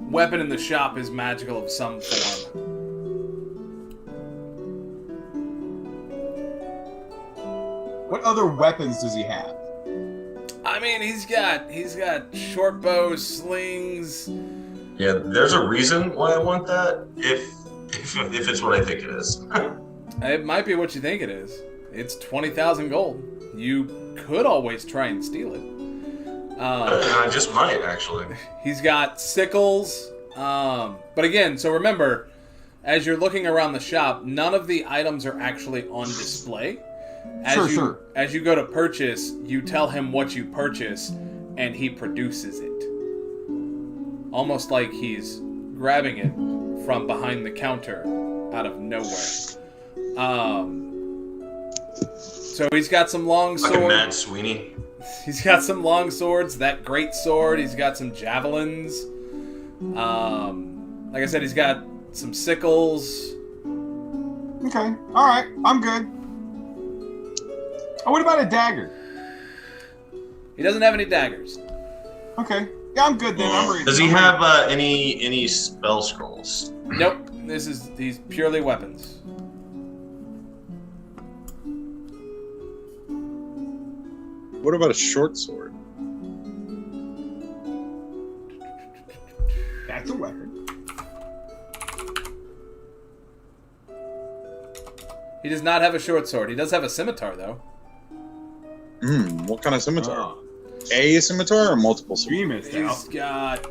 weapon in the shop is magical of some form. What other weapons does he have? I mean, he's got short bows, slings. Yeah, there's a reason why I want that. If if it's what I think it is. It might be what you think it is. It's 20,000 gold. You could always try and steal it. I just might, actually. He's got sickles. But again, so remember, as you're looking around the shop, none of the items are actually on display. Sure. As you go to purchase, you tell him what you purchase, and he produces it. Almost like he's grabbing it from behind the counter out of nowhere. So he's got some long swords. Like a Mad Sweeney. He's got some long swords, that great sword. He's got some javelins. Like I said, he's got some sickles. Okay. All right. I'm good. Oh, what about a dagger? He doesn't have any daggers. Okay. Yeah, I'm good then. I'm ready. Does he have any spell scrolls? Nope. These purely weapons. What about a short sword? That's a weapon. He does not have a short sword. He does have a scimitar, though. What kind of scimitar? A scimitar or multiple scimitars? He's got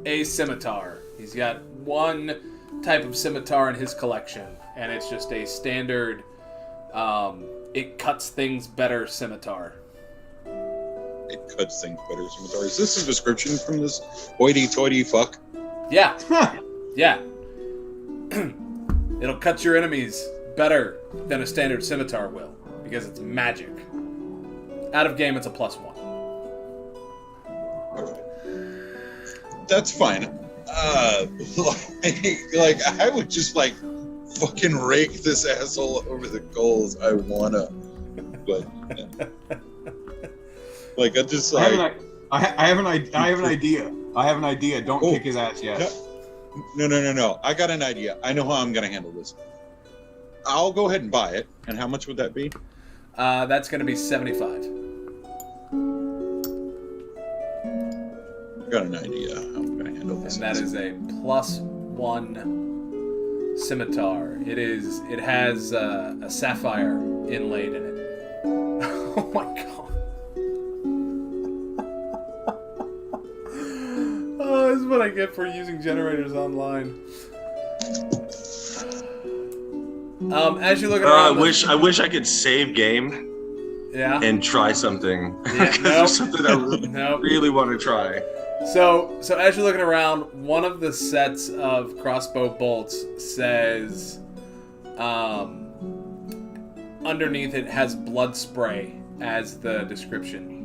a scimitar. He's got one type of scimitar in his collection, and it's just a standard, it cuts things better scimitar. It cuts things better scimitar. Is this a description from this hoity-toity fuck? Yeah. Yeah. It'll cut your enemies better than a standard scimitar will, because it's magic. Out of game, it's a +1. Okay. That's fine. Like I would just fucking rake this asshole over the coals. I wanna, but I just I have an idea. Don't kick his ass yet. No. I got an idea. I know how I'm gonna handle this. I'll go ahead and buy it. And how much would that be? That's going to be 75. I got an idea how I'm gonna handle this. And that is a +1 scimitar. It has a sapphire inlaid in it. Oh my god. Oh, this is what I get for using generators online. As you look around, I wish I could save game. Yeah. And try something. Yeah, There's something I really want to try. So as you're looking around, one of the sets of crossbow bolts says, underneath it has blood spray as the description.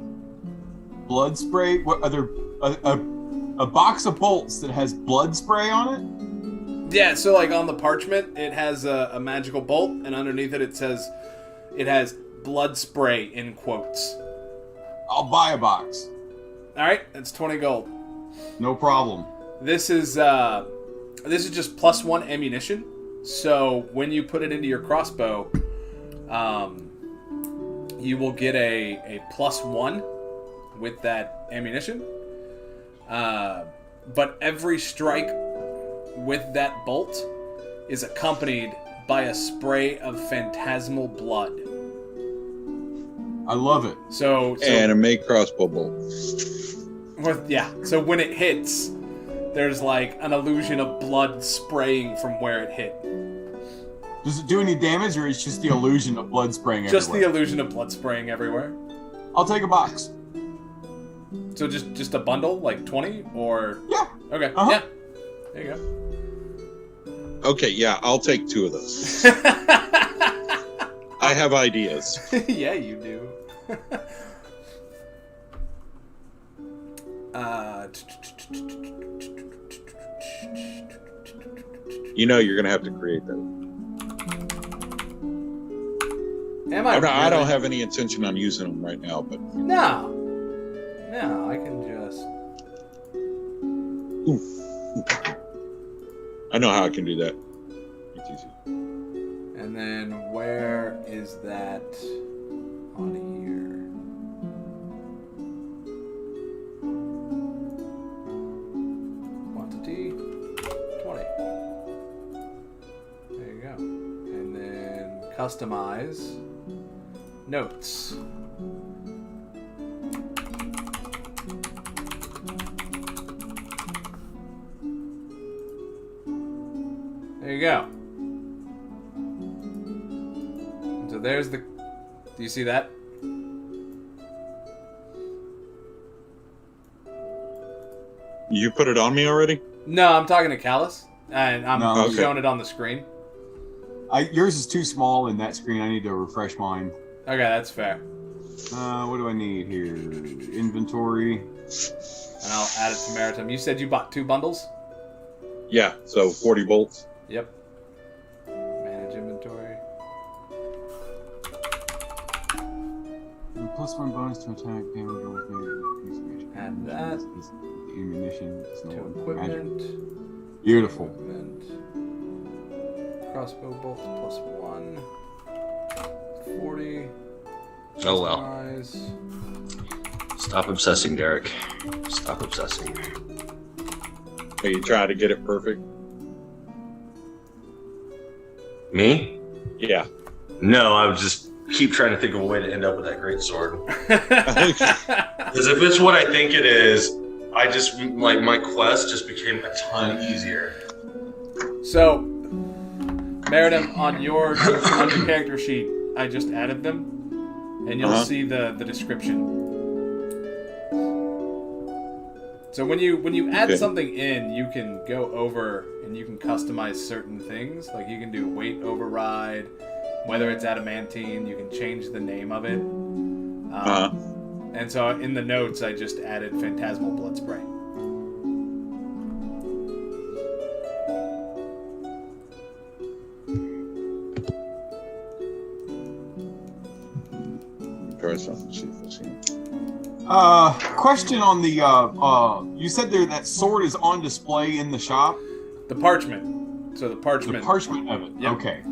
Blood spray? What other? A box of bolts that has blood spray on it? Yeah, so like on the parchment, it has a magical bolt, and underneath it, it says it has blood spray in quotes. I'll buy a box. All right, that's 20 gold. No problem. This is just +1 ammunition. So when you put it into your crossbow, you will get a +1 with that ammunition. But every strike with that bolt is accompanied by a spray of phantasmal blood. I love it. So anime crossbow bolt. Yeah. So when it hits, there's like an illusion of blood spraying from where it hit. Does it do any damage, or is just the illusion of blood spraying everywhere? Just the illusion of blood spraying everywhere. I'll take a box. So just a bundle, like 20, or yeah. Okay. Uh-huh. Yeah. There you go. Okay, yeah, I'll take 2 of those. I have ideas. Yeah, you do. You know you're gonna have to create that. I don't have any intention on using them right now, but no, I can just. Ooh. I know how I can do that. It's easy. And then where is that on here? Quantity 20. customize notes. There you go. So there's the... Do you see that? You put it on me already? No, I'm talking to Callus, and I'm No. showing it on the screen. Yours is too small in that screen. I need to refresh mine. Okay, that's fair. What do I need here? Inventory. And I'll add it to Maritime. You said you bought 2 bundles? Yeah, so 40 bolts. Yep. Manage inventory. +1 bonus to attack damage rolls. Add that. Ammunition. To equipment. Beautiful. Equipment. Crossbow bolt +1. 40. Oh well. Customize. Stop obsessing, Derek. Stop obsessing. So you try to get it perfect? Me? Yeah. No, I would just keep trying to think of a way to end up with that great sword. Because if it's what I think it is, I just, like, my quest just became a ton easier. So, Meridim, on your character sheet, I just added them, and you'll see the description. So when you add something in, you can go over and you can customize certain things. Like you can do weight override, whether it's adamantine, you can change the name of it. And so in the notes, I just added phantasmal blood spray. Try something, see if I see it. Question on the you said there that sword is on display in the shop. The parchment. So the parchment. The parchment of it. Yep. Okay.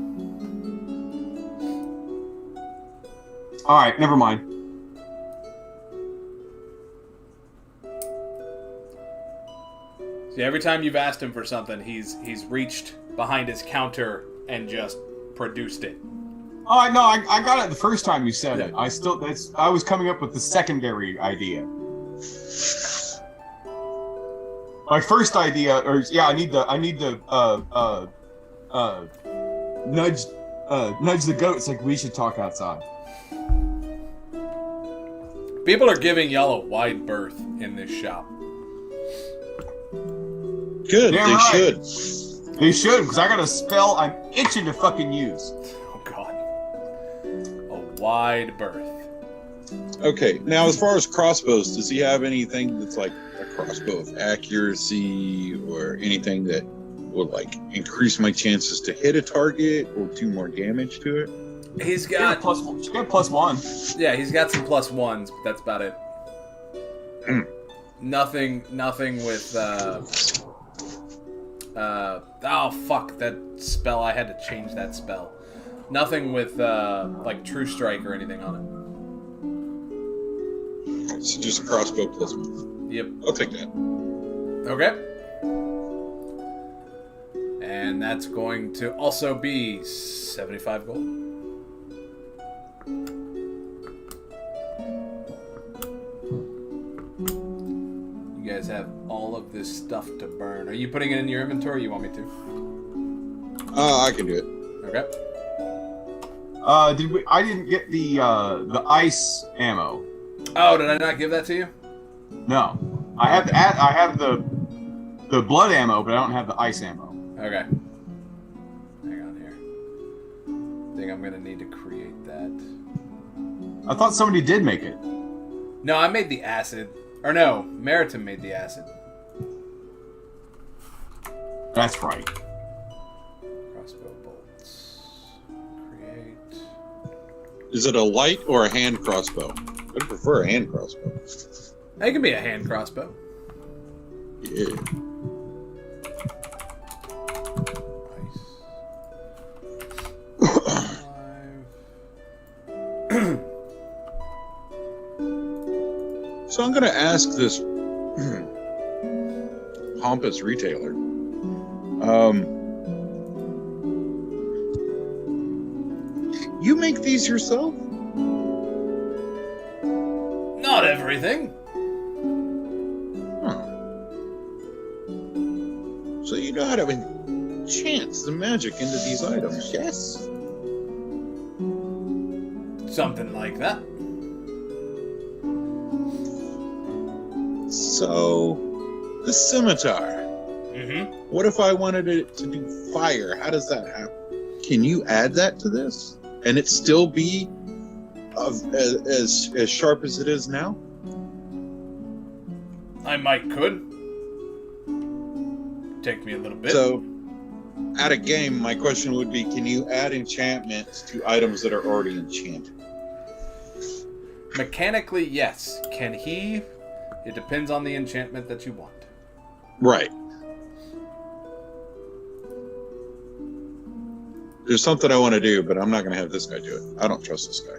All right, never mind. See, every time you've asked him for something, he's reached behind his counter and just produced it. Oh no, I got it the first time you said it. I was coming up with the secondary idea. My first idea, I need to nudge the goats like we should talk outside. People are giving y'all a wide berth in this shop. Good, Damn they right. should. They should, because I got a spell I'm itching to fucking use. Oh god. A wide berth. Okay, now as far as crossbows, does he have anything that's like a crossbow of accuracy or anything that would like increase my chances to hit a target or do more damage to it? He's Got got +1. yeah, he's got some +1s, but that's about it. Nothing with oh fuck, that spell, I had to change that spell. Nothing with like True Strike or anything on it. So just a crossbow +1. Yep. I'll take that. Okay. And that's going to also be 75 gold. You guys have all of this stuff to burn. Are you putting it in your inventory or you want me to? I can do it. Okay. I didn't get the ice ammo. Oh, did I not give that to you? No. I have the blood ammo, but I don't have the ice ammo. Okay. Hang on here. I think I'm gonna need to create that. I thought somebody did make it. No, I made the acid. Or no, Meritum made the acid. That's right. Crossbow bolts. Create. Is it a light or a hand crossbow? I'd prefer a hand crossbow. It can be a hand crossbow. Yeah. So I'm going to ask this pompous retailer. You make these yourself? Not everything. Huh. So you know how to enchant the magic into these items, yes? Something like that. So, the scimitar. Mm-hmm. What if I wanted it to do fire? How does that happen? Can you add that to this? And it still be as sharp as it is now? I could. Take me a little bit. So, at a game, my question would be, can you add enchantments to items that are already enchanted? Mechanically, yes. Can he? It depends on the enchantment that you want. Right. There's something I want to do, but I'm not going to have this guy do it. I don't trust this guy.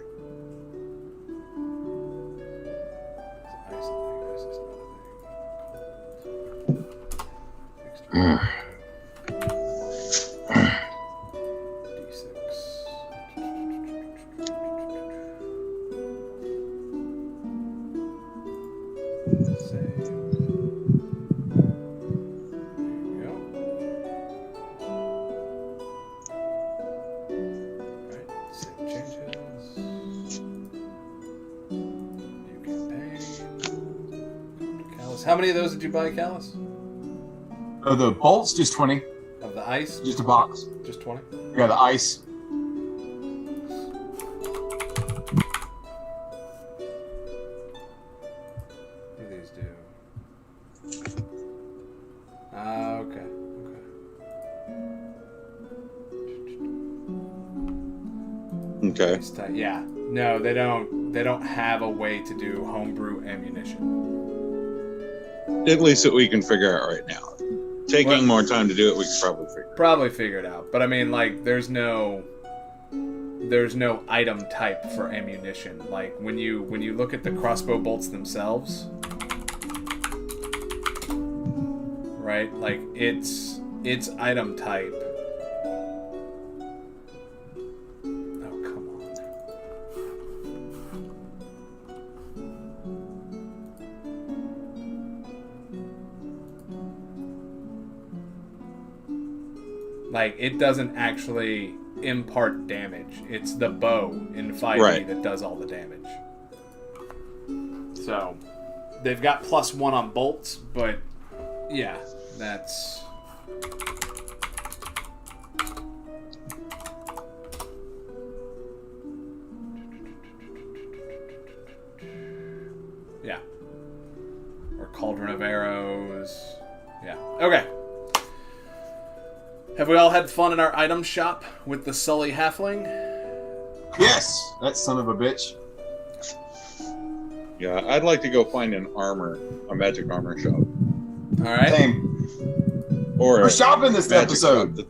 How many of those did you buy, Callus? Oh, the bolts, just 20. Of the ice? Just a box. Just 20? Yeah, the ice. What do these do? Okay. Okay. Yeah. No, they don't. They don't have a way to do homebrew ammunition. At least that we can figure out right now. Taking more time to do it, we could probably figure it out. But I mean, like, there's no item type for ammunition. Like when you look at the crossbow bolts themselves, right? Like it's item type. Oh, come on. Like, it doesn't actually impart damage. It's the bow in 5e that does all the damage. So, they've got +1 on bolts, but yeah, that's... Yeah. Or Cauldron of Arrows. Yeah. Okay. Have we all had fun in our item shop with the Sully Halfling? Yes! That son of a bitch. Yeah, I'd like to go find a magic armor shop. Alright. Same. Or we're shopping this episode.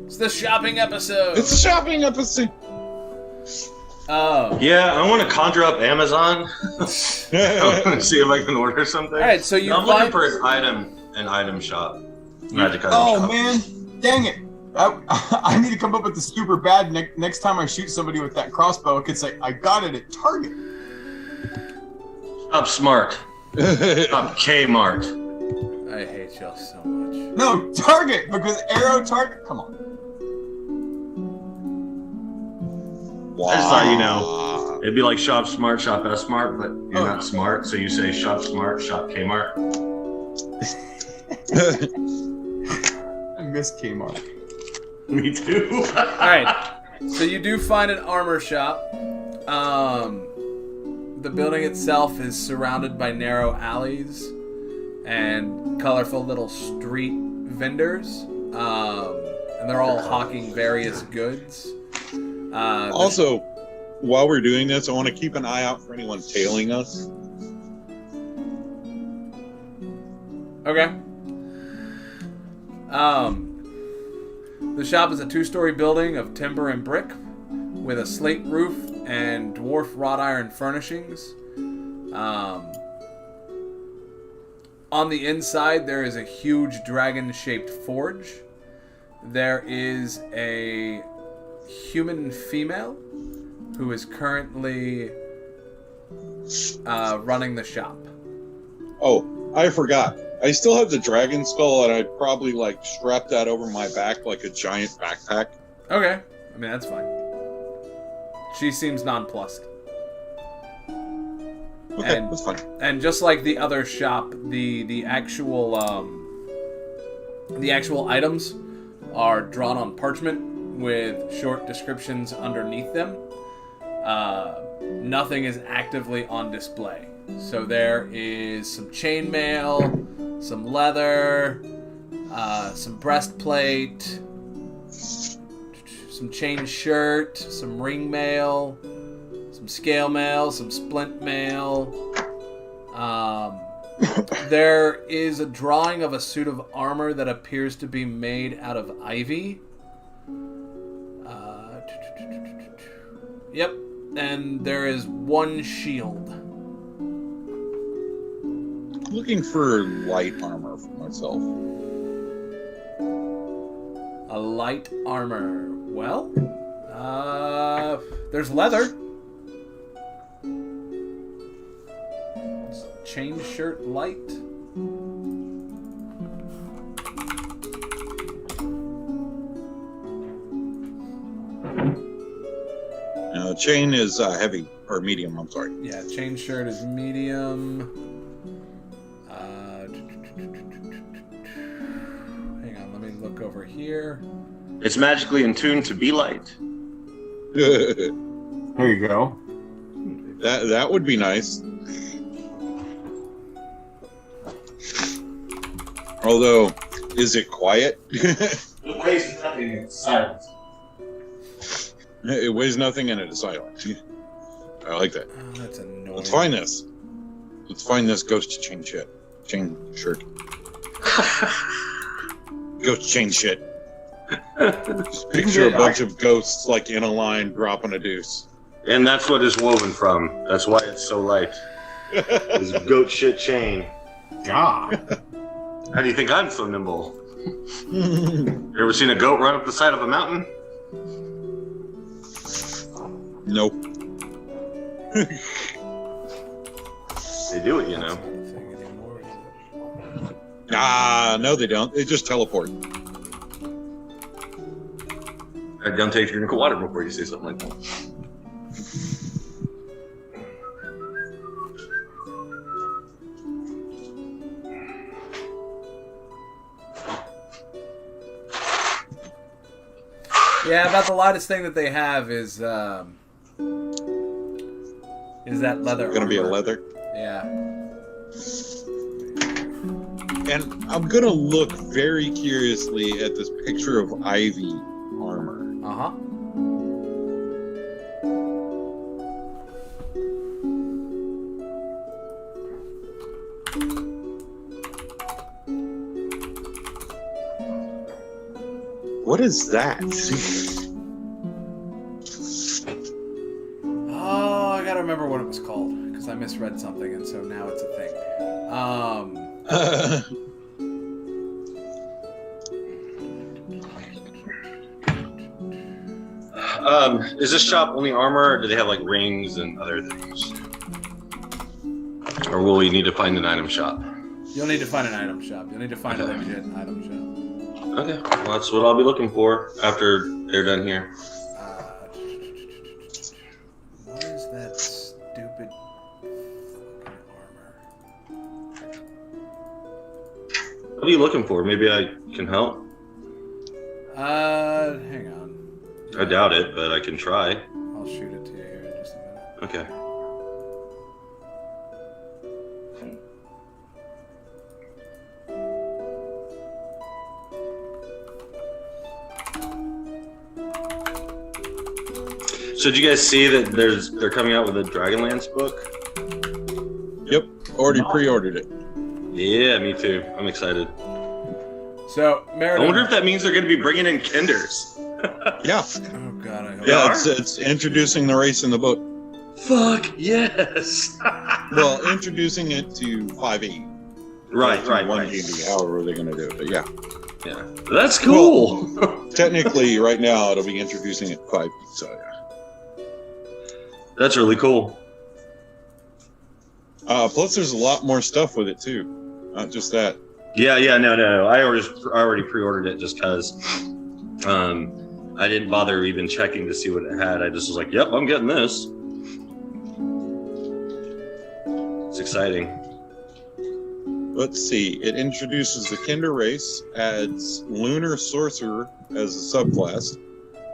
It's the shopping episode. It's a shopping episode. Oh. Yeah, I want to conjure up Amazon. I want to see if I can order something. Alright, so I'm looking for an item shop. Magic item shop. Man. Dang it. I need to come up with the super bad next time I shoot somebody with that crossbow. I could say, I got it at Target. Shop Smart. Shop Kmart. I hate y'all so much. No, Target, because Arrow Target. Come on. Wow. I just thought, it'd be like Shop Smart, Shop S Smart, but you're not smart, so you say Shop Smart, Shop Kmart. I miss Kmart. Me too. Alright, so you do find an armor shop. The building itself is surrounded by narrow alleys and colorful little street vendors. And they're all hawking various goods. Also, while we're doing this, I want to keep an eye out for anyone tailing us. Okay. The shop is a 2-story building of timber and brick with a slate roof and dwarf wrought iron furnishings. On the inside, there is a huge dragon-shaped forge. There is a human female who is currently running the shop. Oh, I forgot. I still have the dragon skull, and I'd probably like strap that over my back like a giant backpack. Okay. I mean, that's fine. She seems nonplussed. Okay, And- that's fine. And just like the other shop, the actual items are drawn on parchment with short descriptions underneath them. Nothing is actively on display. So there is some chainmail, some leather, some breastplate, some chain shirt, some ring mail, some scale mail, some splint mail. There is a drawing of a suit of armor that appears to be made out of ivy. Yep, and there is one shield. Looking for light armor for myself. A light armor. Well, there's leather. Chain shirt light. Chain is heavy or medium. I'm sorry. Yeah, chain shirt is medium. Hang on, let me look over here. It's magically in tune to be light. There you go. That would be nice. Although, is it quiet? It weighs nothing in silence. It weighs nothing and it is silent. I like that. Oh, that's annoying. Let's find this. Let's find this ghost chain shit. Chain shirt. Ghost chain shit. Just picture a bunch of ghosts like in a line dropping a deuce. And that's what it's woven from. That's why it's so light. This goat shit chain. God. How do you think I'm so nimble? You ever seen a goat run up the side of a mountain? Nope. They do it, you know. No, they don't. They just teleport. Don't take your drink of water before you say something like that. Yeah, about the lightest thing that they have is that leather. Gonna be a armor. leather. Yeah. And I'm gonna look very curiously at this picture of ivy armor. Uh-huh. What is that? Oh, I gotta remember what it was called because I misread something, and so now it's a thing. Is this shop only armor, or do they have like rings and other things? Or will we need to find an item shop? You'll need to find an item shop. You'll need to find a legit item shop. Okay, well, that's what I'll be looking for after they're done here. What is that stupid fucking armor? What are you looking for? Maybe I can help? Hang on. I doubt it, but I can try. I'll shoot it to you here in just a minute. Okay. So did you guys see that they're coming out with a Dragonlance book? Yep, already pre-ordered it. Yeah, me too. I'm excited. So, Meredith. I wonder if that means they're going to be bringing in Kinders. Yeah, Oh god, I hope. yeah, are? it's introducing the race in the book. Fuck yes. Well, introducing it to 5e. Right. One D&D, however they're gonna do it, but yeah. Yeah, that's cool. Technically, right now it'll be introducing it 5 feet. So yeah. That's really cool. Plus, there's a lot more stuff with it too. Not just that. Yeah, no. I already pre-ordered it just because I didn't bother even checking to see what it had. I just was like, "Yep, I'm getting this." It's exciting. Let's see. It introduces the Kinder race, adds Lunar Sorcerer as a subclass,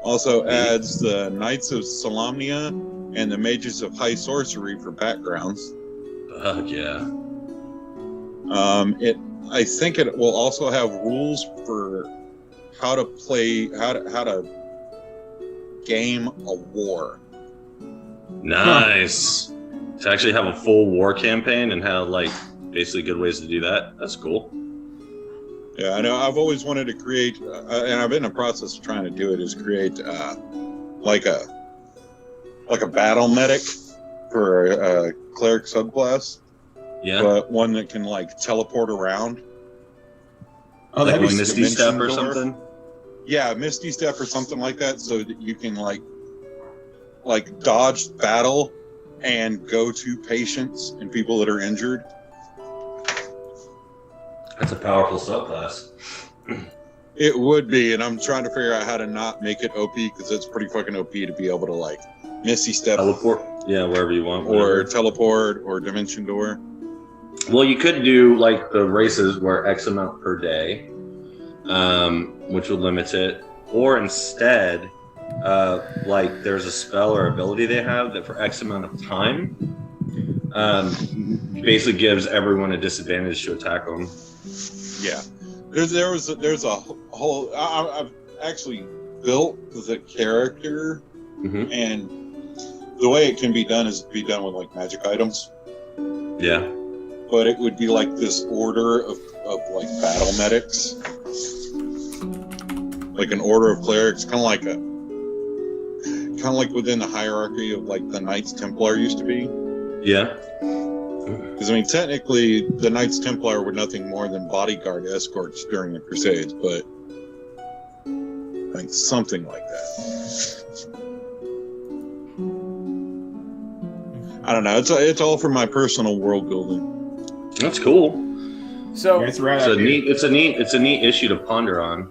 also adds the Knights of Solamnia and the Mages of High Sorcery for backgrounds. Yeah. I think it will also have rules for how to play, how to game a war. Nice. To actually have a full war campaign and have like basically good ways to do that. That's cool. Yeah, I know. I've always wanted to create, and I've been in the process of trying to do it. Is create like a battle medic for a cleric subclass. Yeah. But one that can like teleport around. Oh, like that'd a be Misty Step or door. something. Yeah, Misty Step or something like that, so that you can like dodge battle and go to patients and people that are injured. That's a powerful subclass. It would be, and I'm trying to figure out how to not make it OP because it's pretty fucking OP to be able to like Misty Step, Teleport. Yeah, wherever you want. or whatever. teleport, or Dimension Door. Well, you could do like the races where X amount per day, which would limit it, or instead, like there's a spell or ability they have that for X amount of time, basically gives everyone a disadvantage to attack them. Yeah, there's a whole. I've actually built the character, Mm-hmm. and the way it can be done is be done with like magic items. Yeah. But it would be like this order of like battle medics, like an order of clerics, kind of like within the hierarchy of like the Knights Templar used to be. Yeah. Because I mean, technically, the Knights Templar were nothing more than bodyguard escorts during the Crusades, but like something like that. I don't know. It's all for my personal world building. That's cool. So It's rad. It's a neat issue to ponder on.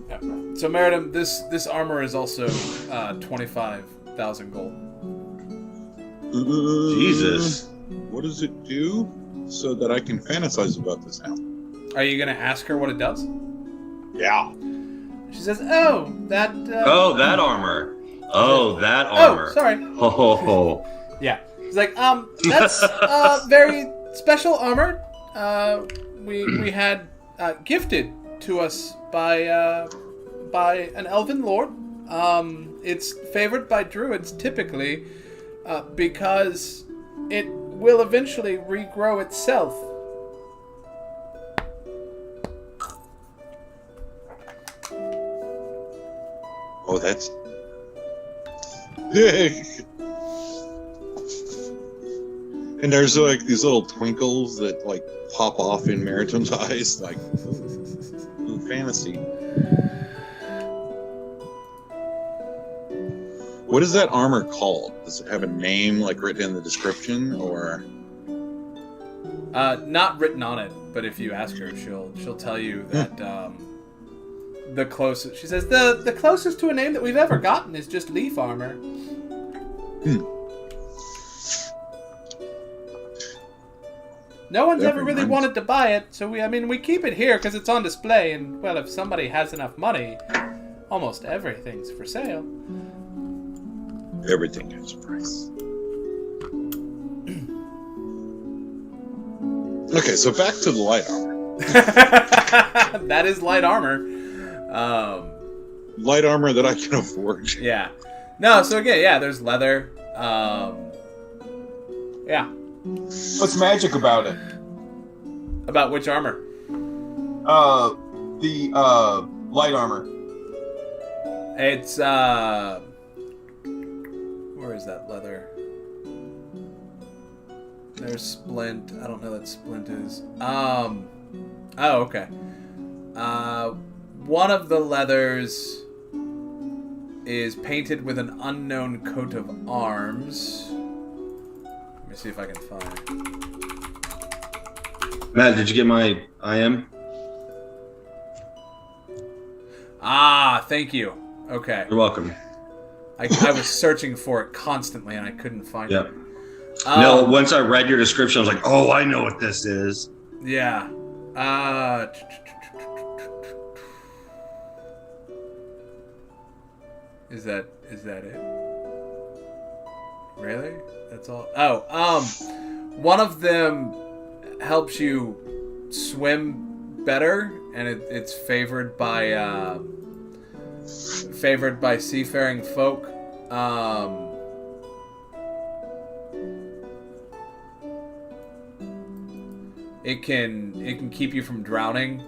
yeah. So Meridim, this armor is also 25,000 gold. Jesus. What does it do so that I can fantasize about this now? Are you gonna ask her what it does? Yeah. She says, "Oh, that." Oh, that armor. Oh, that armor. Oh, sorry. Ho ho ho. Yeah. He's like, that's very special armor. We had gifted to us by an elven lord. It's favored by druids typically because it will eventually regrow itself. Oh, that's. And there's like these little twinkles that like pop off in Meritum's eyes, like ooh, fantasy. What is that armor called? Does it have a name like written in the description, or? Not written on it, but if you ask her, she'll tell you that the closest. She says the closest to a name that we've ever gotten is just leaf armor. No one's ever really wanted to buy it, so we keep it here because it's on display, and well, if somebody has enough money, almost everything's for sale. Everything has a price. Okay, so back to the light armor. That is light armor. Light armor that I can afford. Yeah. No, so again, yeah, there's leather. Yeah. What's magic about it? About which armor? The light armor. It's where is that leather? There's splint. I don't know what splint is. Oh, okay. one of the leathers is painted with an unknown coat of arms. Let me see if I can find it. Matt, did you get my IM? Ah, thank you. Okay. You're welcome. I was searching for it constantly and I couldn't find Yep. it. No, once I read your description, I was like, oh, I know what this is. Yeah. Is that it? Really? That's all? Oh, one of them helps you swim better, and it's favored by seafaring folk. It can keep you from drowning,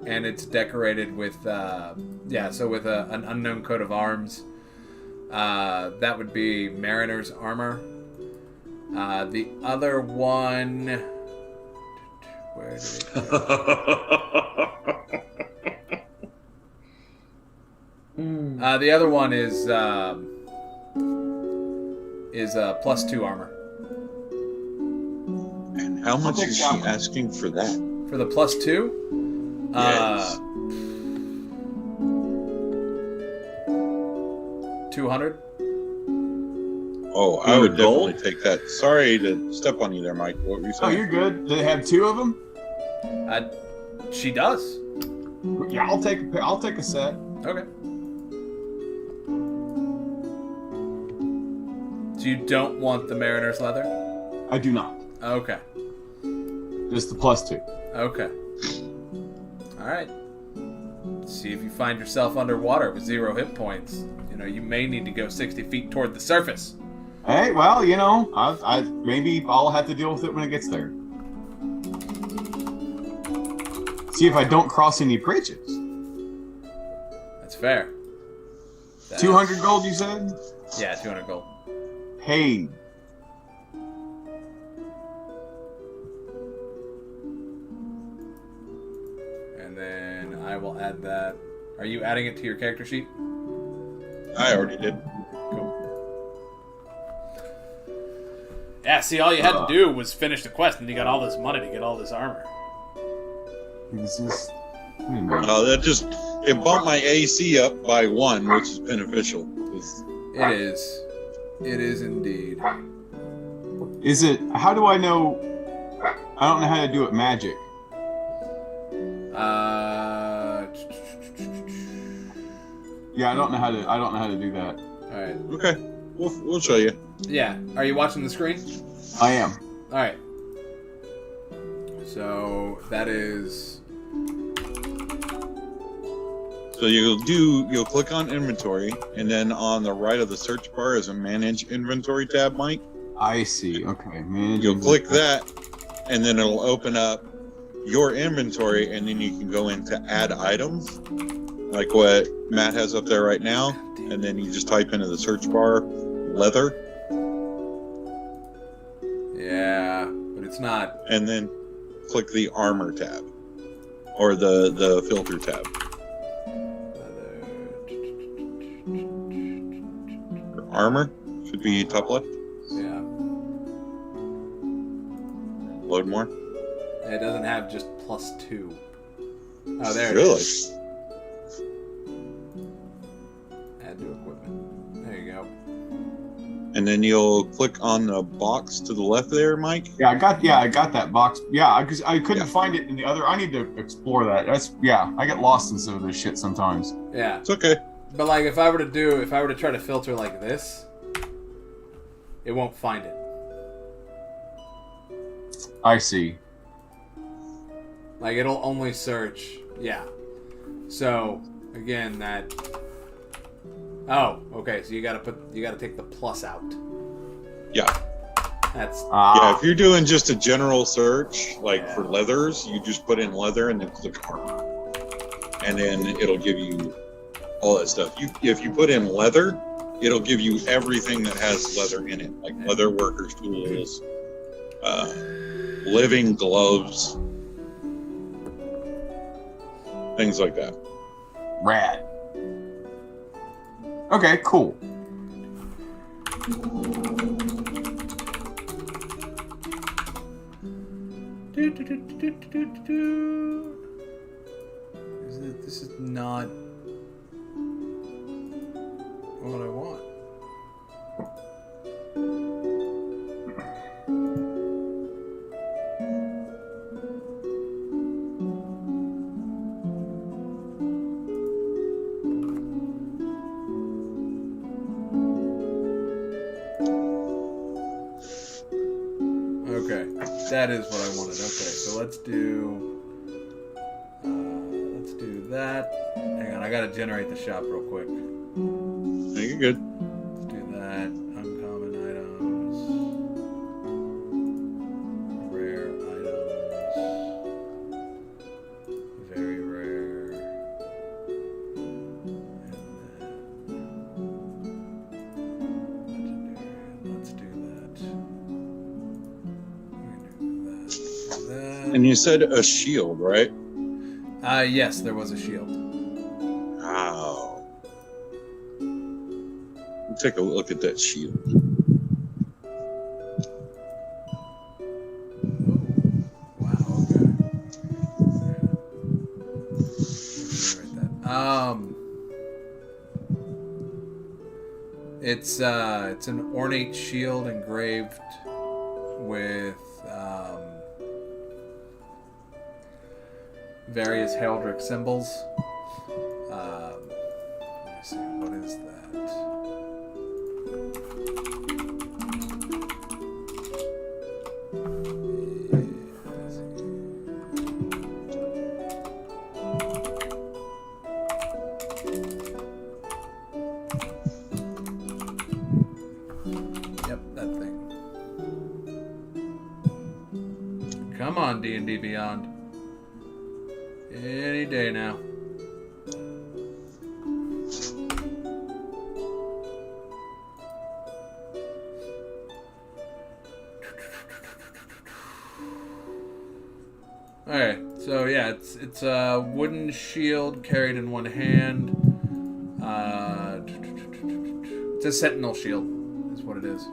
and it's decorated with with an unknown coat of arms. That would be mariner's armor. The other one, where did it go? The other one is +2 armor. And how much is she asking for that? For the +2? Yes. 200. Oh, I would Gold? definitely take that. Sorry to step on you there, Mike. What were you Oh, saying? you're good. Do they have 2 of them? She does. Yeah, I'll take a set. Okay. So you don't want the mariner's leather? I do not. Okay. Just the +2. Okay. All right. See if you find yourself underwater with 0 hit points. You may need to go 60 feet toward the surface. Hey, well, I maybe I'll have to deal with it when it gets there. See if I don't cross any bridges. That's fair. 200 gold, you said? Yeah, 200 gold. Hey. And then I will add that. Are you adding it to your character sheet? I already did. Cool. Yeah, see, all you had to do was finish the quest, and you got all this money to get all this armor. It's just... It bumped my AC up by 1, which is beneficial. It is. It is indeed. Is it... How do I know... I don't know how to do it magic. Yeah, I don't know how to do that. All right. Okay, we'll show you. Yeah. Are you watching the screen? I am. All right. So that is. So you'll click on inventory, and then on the right of the search bar is a manage inventory tab, Mike. I see. Okay. Manage You'll click that, and then it'll open up your inventory, and then you can go into add items, like what Matt has up there right now, and then you just type into the search bar leather. Yeah, but it's not. And then click the armor tab, or the filter tab. Armor should be top left. Yeah. Load more. It doesn't have just +2. Oh, there Really? it is. Add to equipment. There you go. And then you'll click on the box to the left there, Mike. Yeah, I got that box. Yeah, because I couldn't find it in the other. I need to explore that. I get lost in some of this shit sometimes. Yeah. It's okay. But like, if I were to try to filter like this, it won't find it. I see. Like, it'll only search. Yeah. So again, that. Oh, okay. So you gotta take the plus out. Yeah. That's. Yeah, if you're doing just a general search, like for leathers, you just put in leather and then click armor. And then it'll give you all that stuff. If you put in leather, it'll give you everything that has leather in it, like leather workers' tools, living gloves, things like that. Rad. Okay, cool. This is not what I want. Okay, that is what I wanted. Okay, so let's do that. Hang on, I gotta generate the shop real quick. No, you're good. Let's do that. Uncommon items, rare items, very rare, and then legendary. Let's do that. Do that. And you said a shield, right? Yes, there was a shield. Wow. Take a look at that shield. Wow, okay. It's an ornate shield engraved with various Heldrick symbols. Let me see, what is that? Yep, that thing. Come on, D&D Beyond. Any day now. Okay, so yeah, it's a wooden shield carried in one hand. It's a sentinel shield, is what it is.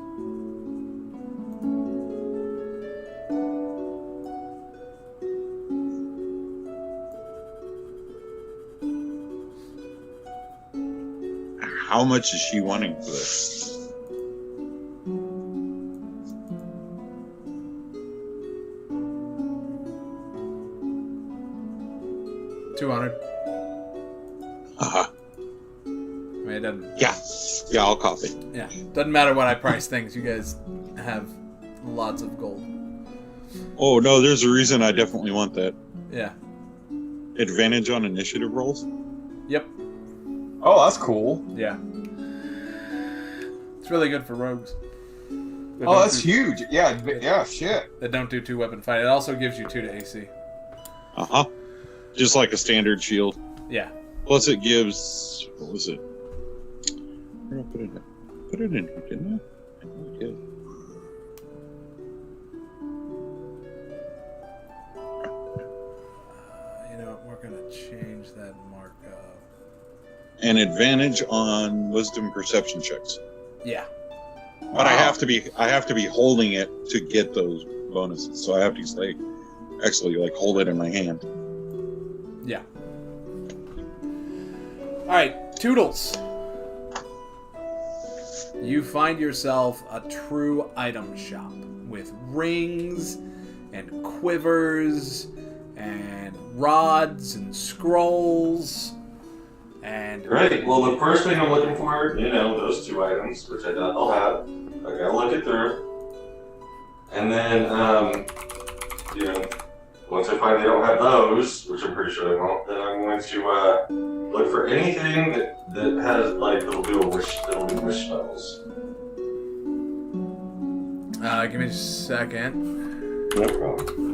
How much is she wanting for this? $200. Uh-huh. I mean, it doesn't. Yeah, I'll copy. Yeah, doesn't matter what I price things. You guys have lots of gold. Oh, no, there's a reason I definitely want that. Yeah. Advantage on initiative rolls? Yep. Oh, that's cool. Yeah. It's really good for rogues. Oh, that's huge. Yeah, shit. That don't do 2-weapon fight. It also gives you 2 to AC. Uh-huh. Just like a standard shield. Yeah. Plus it gives... What was it? Where did I put it in? Put it in here, didn't I? I did. You know what? We're going to change that markup. An advantage on wisdom perception checks. Yeah. But I have to be holding it to get those bonuses. So I have to actually hold it in my hand. Yeah. All right, Toodles. You find yourself a true item shop with rings and quivers and rods and scrolls and... Great. Well, the first thing I'm looking for, those 2 items, which I doubt I'll have. I gotta look it through. And then, once I find they don't have those, which I'm pretty sure they won't, then I'm going to look for anything that has, that'll do wish spells. Give me a second. No problem.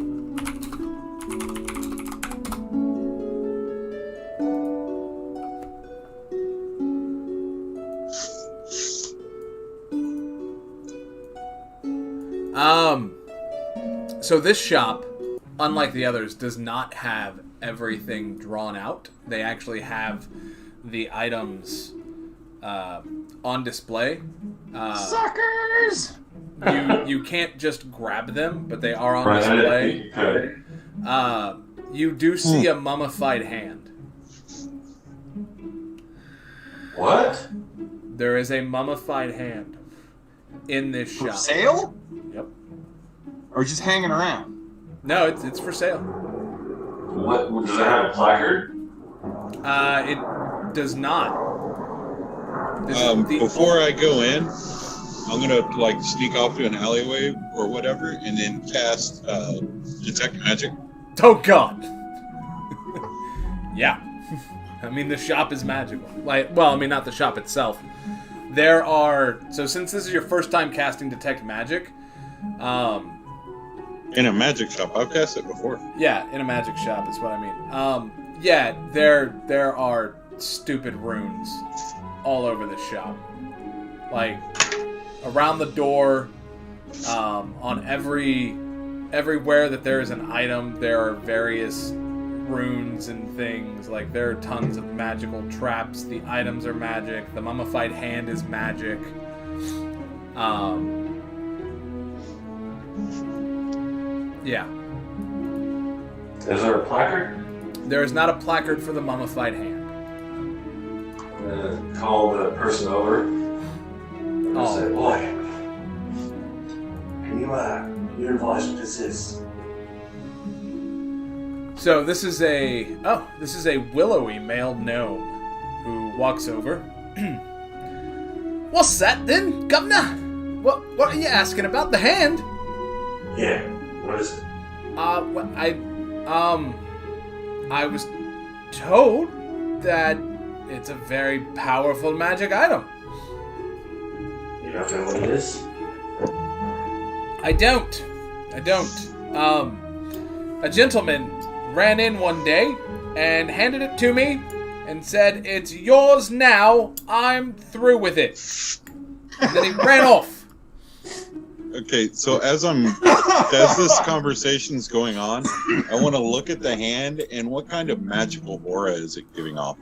So this shop, unlike the others, does not have everything drawn out. They actually have the items on display. Suckers! You can't just grab them, but they are on Right, I didn't think display. you could. You do see a mummified hand. What? There is a mummified hand in this For shop. sale? Yep. Or just hanging around? No, it's for sale. What? Does it have a placard? It does not. This is the Before I go in, I'm gonna like sneak off to an alleyway or whatever, and then cast detect magic. Oh God. Yeah. I mean, the shop is magical. Not the shop itself. There are... So since this is your first time casting Detect Magic, In a magic shop, I've cast it before. yeah, in a magic shop is what I mean. Yeah, there are stupid runes all over the shop. Like, around the door, on everywhere that there is an item, there are various runes and things. Like, there are tons of magical traps. The items are magic. The mummified hand is magic. Yeah. Is there a placard? There is not a placard for the mummified hand. Call the person over. And Oh. say, boy, can you advise what this is? So this is a willowy male gnome who walks over. What's that then, Governor? What are you asking about the hand? Yeah, what is it? I was told that it's a very powerful magic item. You don't know what it is? I don't. A gentleman ran in one day and handed it to me and said, "It's yours now. I'm through with it." And then he ran off. Okay, so as this conversation's going on, I want to look at the hand and what kind of magical aura is it giving off?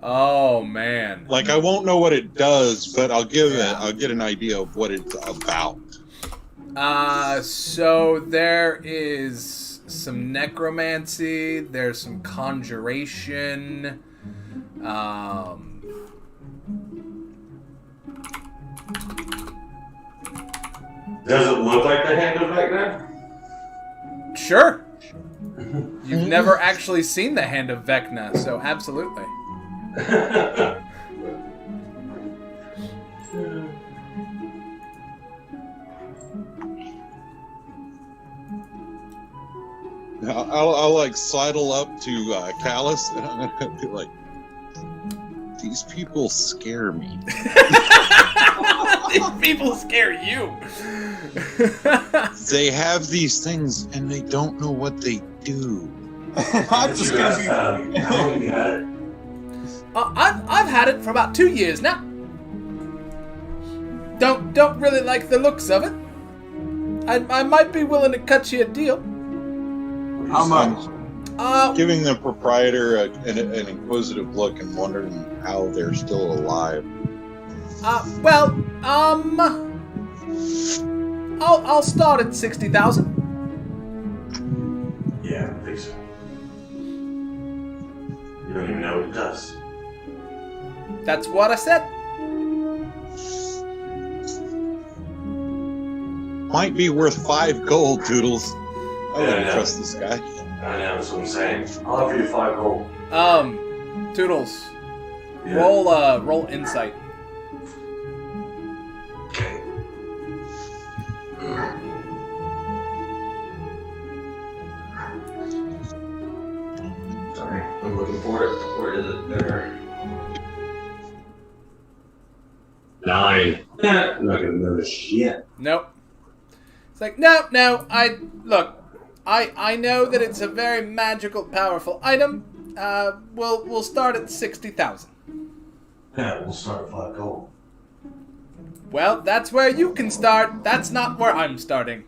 Oh man. Like, I won't know what it does, but I'll get an idea of what it's about. So there is some necromancy, there's some conjuration, Does it look like the hand of Vecna? Sure. You've never actually seen the hand of Vecna, so absolutely. I'll like sidle up to Callus, and I'm gonna be like, "These people scare me." These people scare you. They have these things, and they don't know what they do. I'm just gonna be. How long have you had it? I've had it for about 2 years now. Don't really like the looks of it. I might be willing to cut you a deal. How much? Giving the proprietor an inquisitive look and wondering how they're still alive. I'll start at 60,000. Yeah, I think so. You don't even know what it does. That's what I said. Might be worth 5 gold, Toodles. I wouldn't Yeah. trust this guy. I know, that's what I'm saying. I'll offer you 5 gold. Toodles, Yeah. roll insight. Okay. Sorry, I'm looking for it. Where is it? There. 9. I'm not gonna notice shit. Nope. It's like, no, I know that it's a very magical, powerful item. We'll start at 60,000. Yeah, we'll start at 5 gold. Well, that's where you can start. That's not where I'm starting.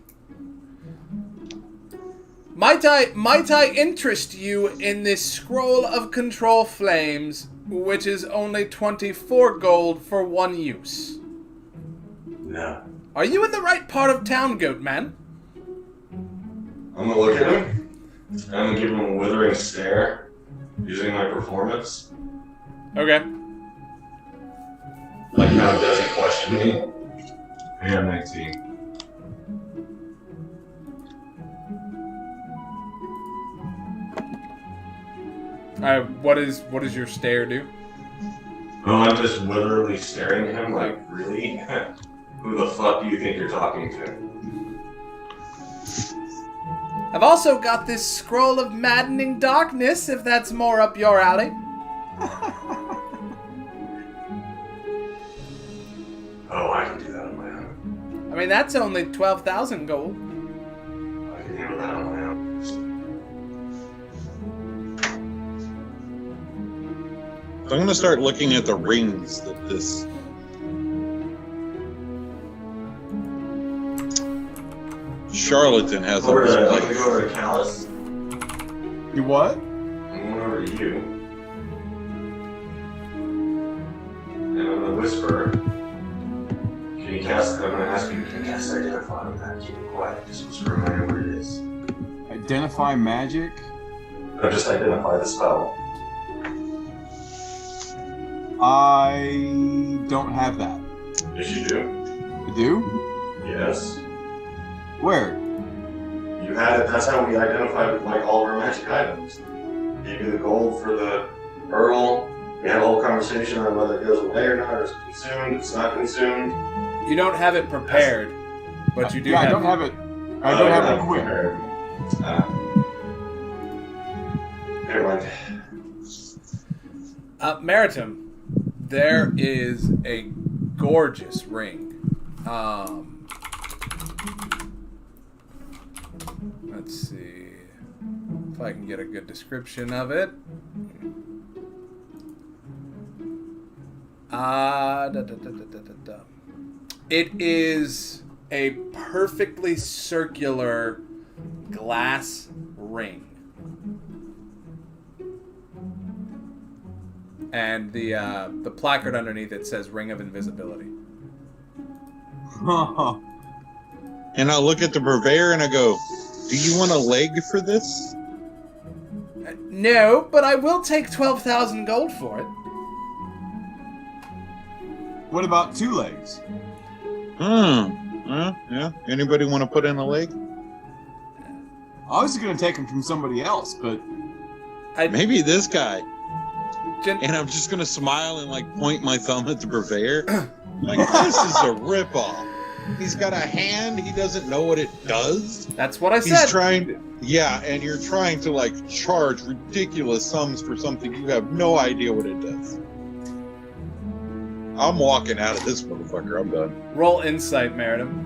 Might I interest you in this scroll of control flames, which is only 24 gold for one use? No. Are you in the right part of town, goat man? I'm gonna look at him. I'm gonna give him a withering stare using my performance. Okay. Like how it doesn't question me. Yeah, 19. What does your stare do? Well, I'm just literally staring at him like, really? Who the fuck do you think you're talking to? I've also got this scroll of maddening darkness, if that's more up your alley. Oh, I can do that on my own. I mean, that's only 12,000 gold. I can handle that on my own. So I'm going to start looking at the rings that this charlatan has on his I'm plate. gonna go over to Callus. You what? I'm going over to you. And I'm gonna whisper. Can you cast? I'm gonna ask you. Can you cast identify on that? Keep it quiet. Just whisper in my ear what it is. Identify magic? No, just identify the spell. I don't have that. Yes, you do. You do? Yes. Where? You had it. That's how we identified like all of our magic items. Gave you the gold for the Earl. We had a whole conversation on whether it goes away or not, or it's consumed. It's not consumed. You don't have it prepared, but you do Yeah, have I don't have it. I don't have it equipped. Never mind. Maritim, there is a gorgeous ring. Let's see if I can get a good description of it. It is a perfectly circular glass ring. And the placard underneath it says Ring of Invisibility. And I look at the purveyor and I go, do you want a leg for this? No, but I will take 12,000 gold for it. What about 2 legs? Well, yeah. Anybody want to put in a leg? I was going to take them from somebody else, but Maybe this guy. And I'm just going to smile and like point my thumb at the purveyor. Like, this is a ripoff. He's got a hand. He doesn't know what it does. That's what I said. He's trying to, yeah, and you're trying to like charge ridiculous sums for something you have no idea what it does. I'm walking out of this motherfucker. I'm done. Roll insight, Maritim.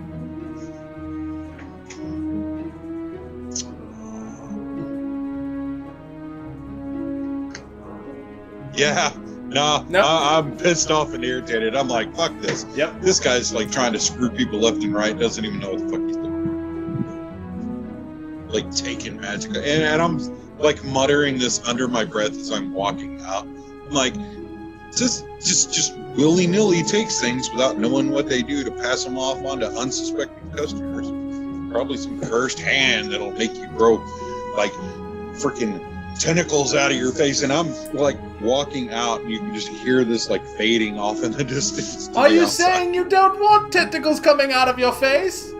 Yeah. No, I'm pissed off and irritated. I'm like, fuck this. Yep. This guy's like trying to screw people left and right. Doesn't even know what the fuck he's doing. Like taking magic, and I'm like muttering this under my breath as I'm walking out. I'm like, just willy nilly takes things without knowing what they do to pass them off onto unsuspecting customers. Probably some cursed hand that'll make you grow like freaking tentacles out of your face, and I'm like walking out and you can just hear this like fading off in the distance. Are you saying you don't want tentacles coming out of your face?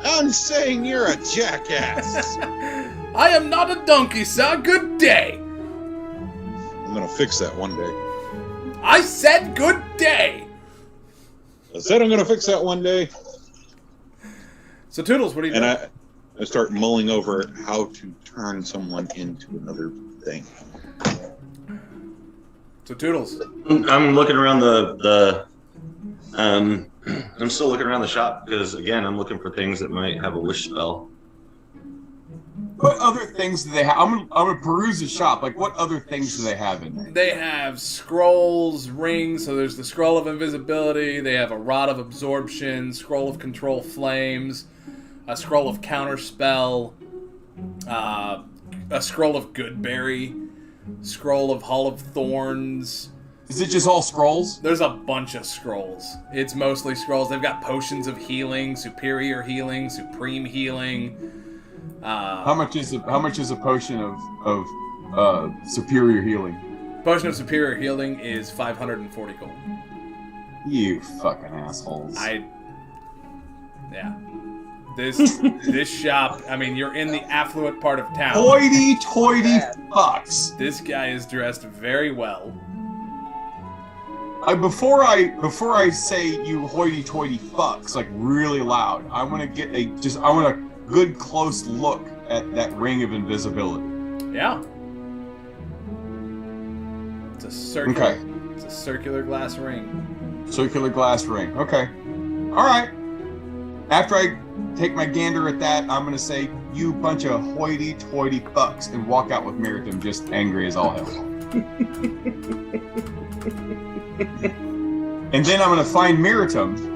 I'm saying you're a jackass. I am not a donkey, sir. Good day. I'm gonna fix that one day. I said good day. I said I'm gonna fix that one day. So Toodles, what do you And do? I start mulling over how to turn someone into another thing. So Toodles. I'm looking around I'm still looking around the shop because again I'm looking for things that might have a wish spell. What other things do they have? I'm gonna peruse the shop. Like, what other things do they have in there? They have scrolls, rings. So there's the scroll of invisibility. They have a rod of absorption, scroll of control flames, a scroll of counterspell, a scroll of goodberry, scroll of hall of thorns. Is it just all scrolls? There's a bunch of scrolls. It's mostly scrolls. They've got potions of healing, superior healing, supreme healing. How much is a potion of superior healing? Potion of superior healing is 540 gold. You fucking assholes. Yeah. This shop, I mean, you're in the affluent part of town. Hoity-toity fucks. This guy is dressed very well. Before I say you hoity-toity fucks like really loud, I want to get a good close look at that ring of invisibility. Yeah. It's a circular. Okay. It's a circular glass ring. Circular glass ring. Okay. All right. After I take my gander at that, I'm gonna say you bunch of hoity-toity fucks and walk out with Meritum just angry as all hell. And then I'm gonna find Meritum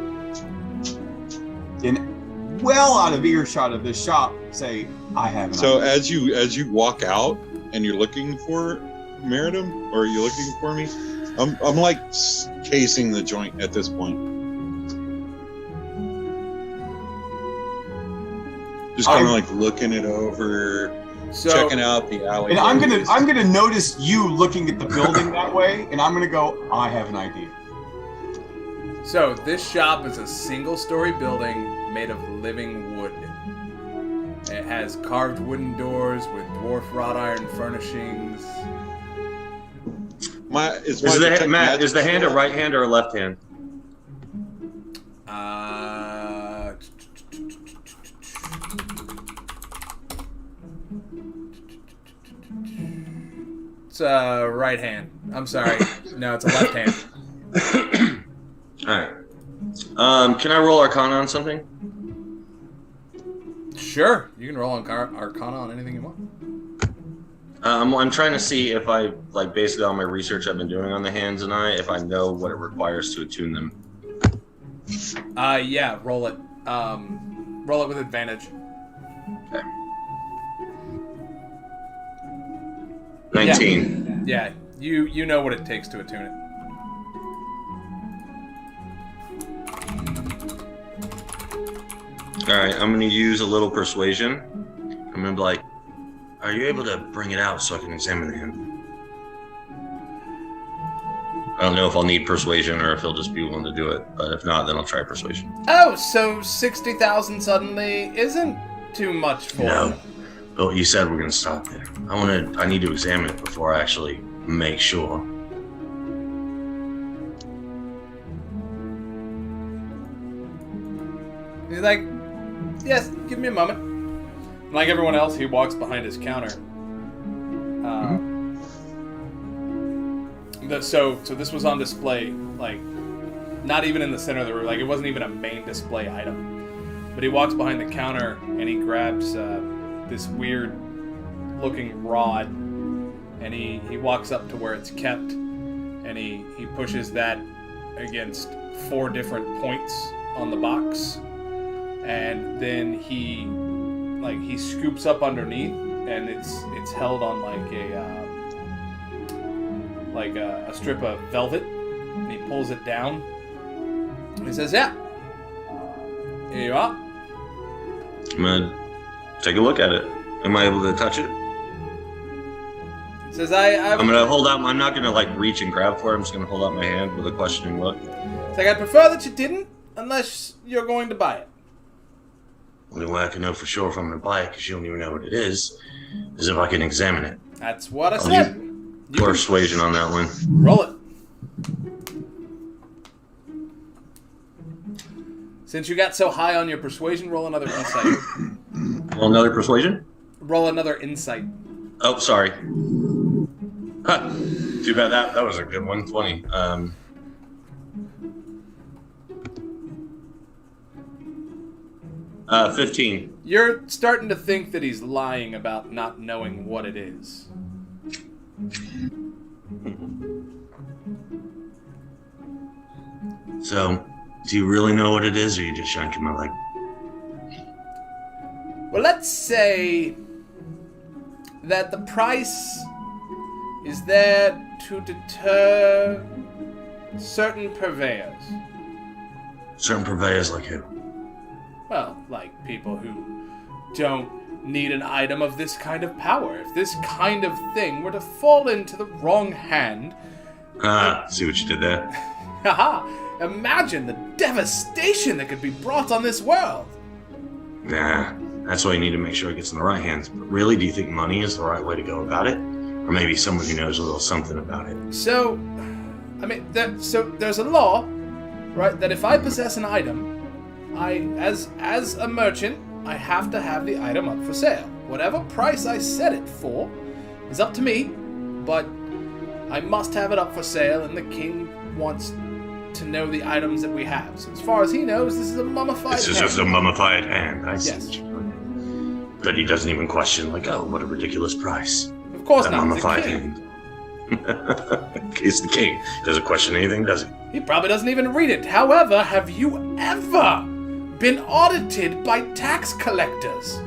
well out of earshot of this shop, say, I have an So idea. as you walk out and you're looking for Meritum, or you're looking for me, I'm like casing the joint at this point. Just kind of like looking it over, checking out the alley. And I'm gonna notice you looking at the building that way, and I'm gonna go, I have an idea. So this shop is a single-story building made of living wood. It has carved wooden doors with dwarf wrought iron furnishings. Is the hand a right hand or a left hand? It's a right hand. I'm sorry. No, it's a left hand. Alright. Can I roll Arcana on something? Sure. You can roll on Arcana on anything you want. I'm trying to see if I, like, basically all my research I've been doing on the hands and if I know what it requires to attune them. Yeah, roll it. Roll it with advantage. Okay. 19. Yeah, you know what it takes to attune it. Alright, I'm going to use a little persuasion. I'm going to be like, are you able to bring it out so I can examine the hand? I don't know if I'll need persuasion or if he'll just be willing to do it, but if not, then I'll try persuasion. Oh, so 60,000 suddenly isn't too much for No. Well, you said we're going to stop there. I need to examine it before I actually make sure. He's like, yes, give me a moment. And like everyone else, he walks behind his counter. So this was on display, like, not even in the center of the room. Like, it wasn't even a main display item. But he walks behind the counter and he grabs this weird-looking rod, and he walks up to where it's kept, and he pushes that against 4 different points on the box, and then he scoops up underneath, and it's held on like a strip of velvet, and he pulls it down. And he says, "Yeah, here you are." I'm gonna take a look at it. Am I able to touch it? He says, I'm gonna hold out. I'm not gonna like reach and grab for it. I'm just gonna hold out my hand with a questioning look. It's like, I'd prefer that you didn't, unless you're going to buy it. The only way I can know for sure if I'm gonna buy it, because you don't even know what it is if I can examine it. That's what I I'll said. use You can persuasion on that one. roll it. Since you got so high on your persuasion, roll another insight. Well, another persuasion? Roll another insight. Oh, sorry. Huh. Too bad that was a good one. 20. 15. You're starting to think that he's lying about not knowing what it is. So, do you really know what it is, or are you just shanking my leg? Well, let's say that the price is there to deter certain purveyors. Certain purveyors like who? Well, like people who don't need an item of this kind of power. If this kind of thing were to fall into the wrong hand... See what you did there? Haha! Imagine the devastation that could be brought on this world! Nah, that's why you need to make sure it gets in the right hands. But really, do you think money is the right way to go about it? Or maybe someone who knows a little something about it? So, I mean, there's a law, right, that if I possess an item, as a merchant, I have to have the item up for sale. Whatever price I set it for is up to me, but I must have it up for sale, and the king wants to know the items that we have. So as far as he knows, this is a mummified hand. This is just a mummified hand, I see. Yes. But he doesn't even question, like, oh, what a ridiculous price. Of course that not. mummified hand. He's the king. Doesn't question anything, does he? He probably doesn't even read it. However, have you ever been audited by tax collectors?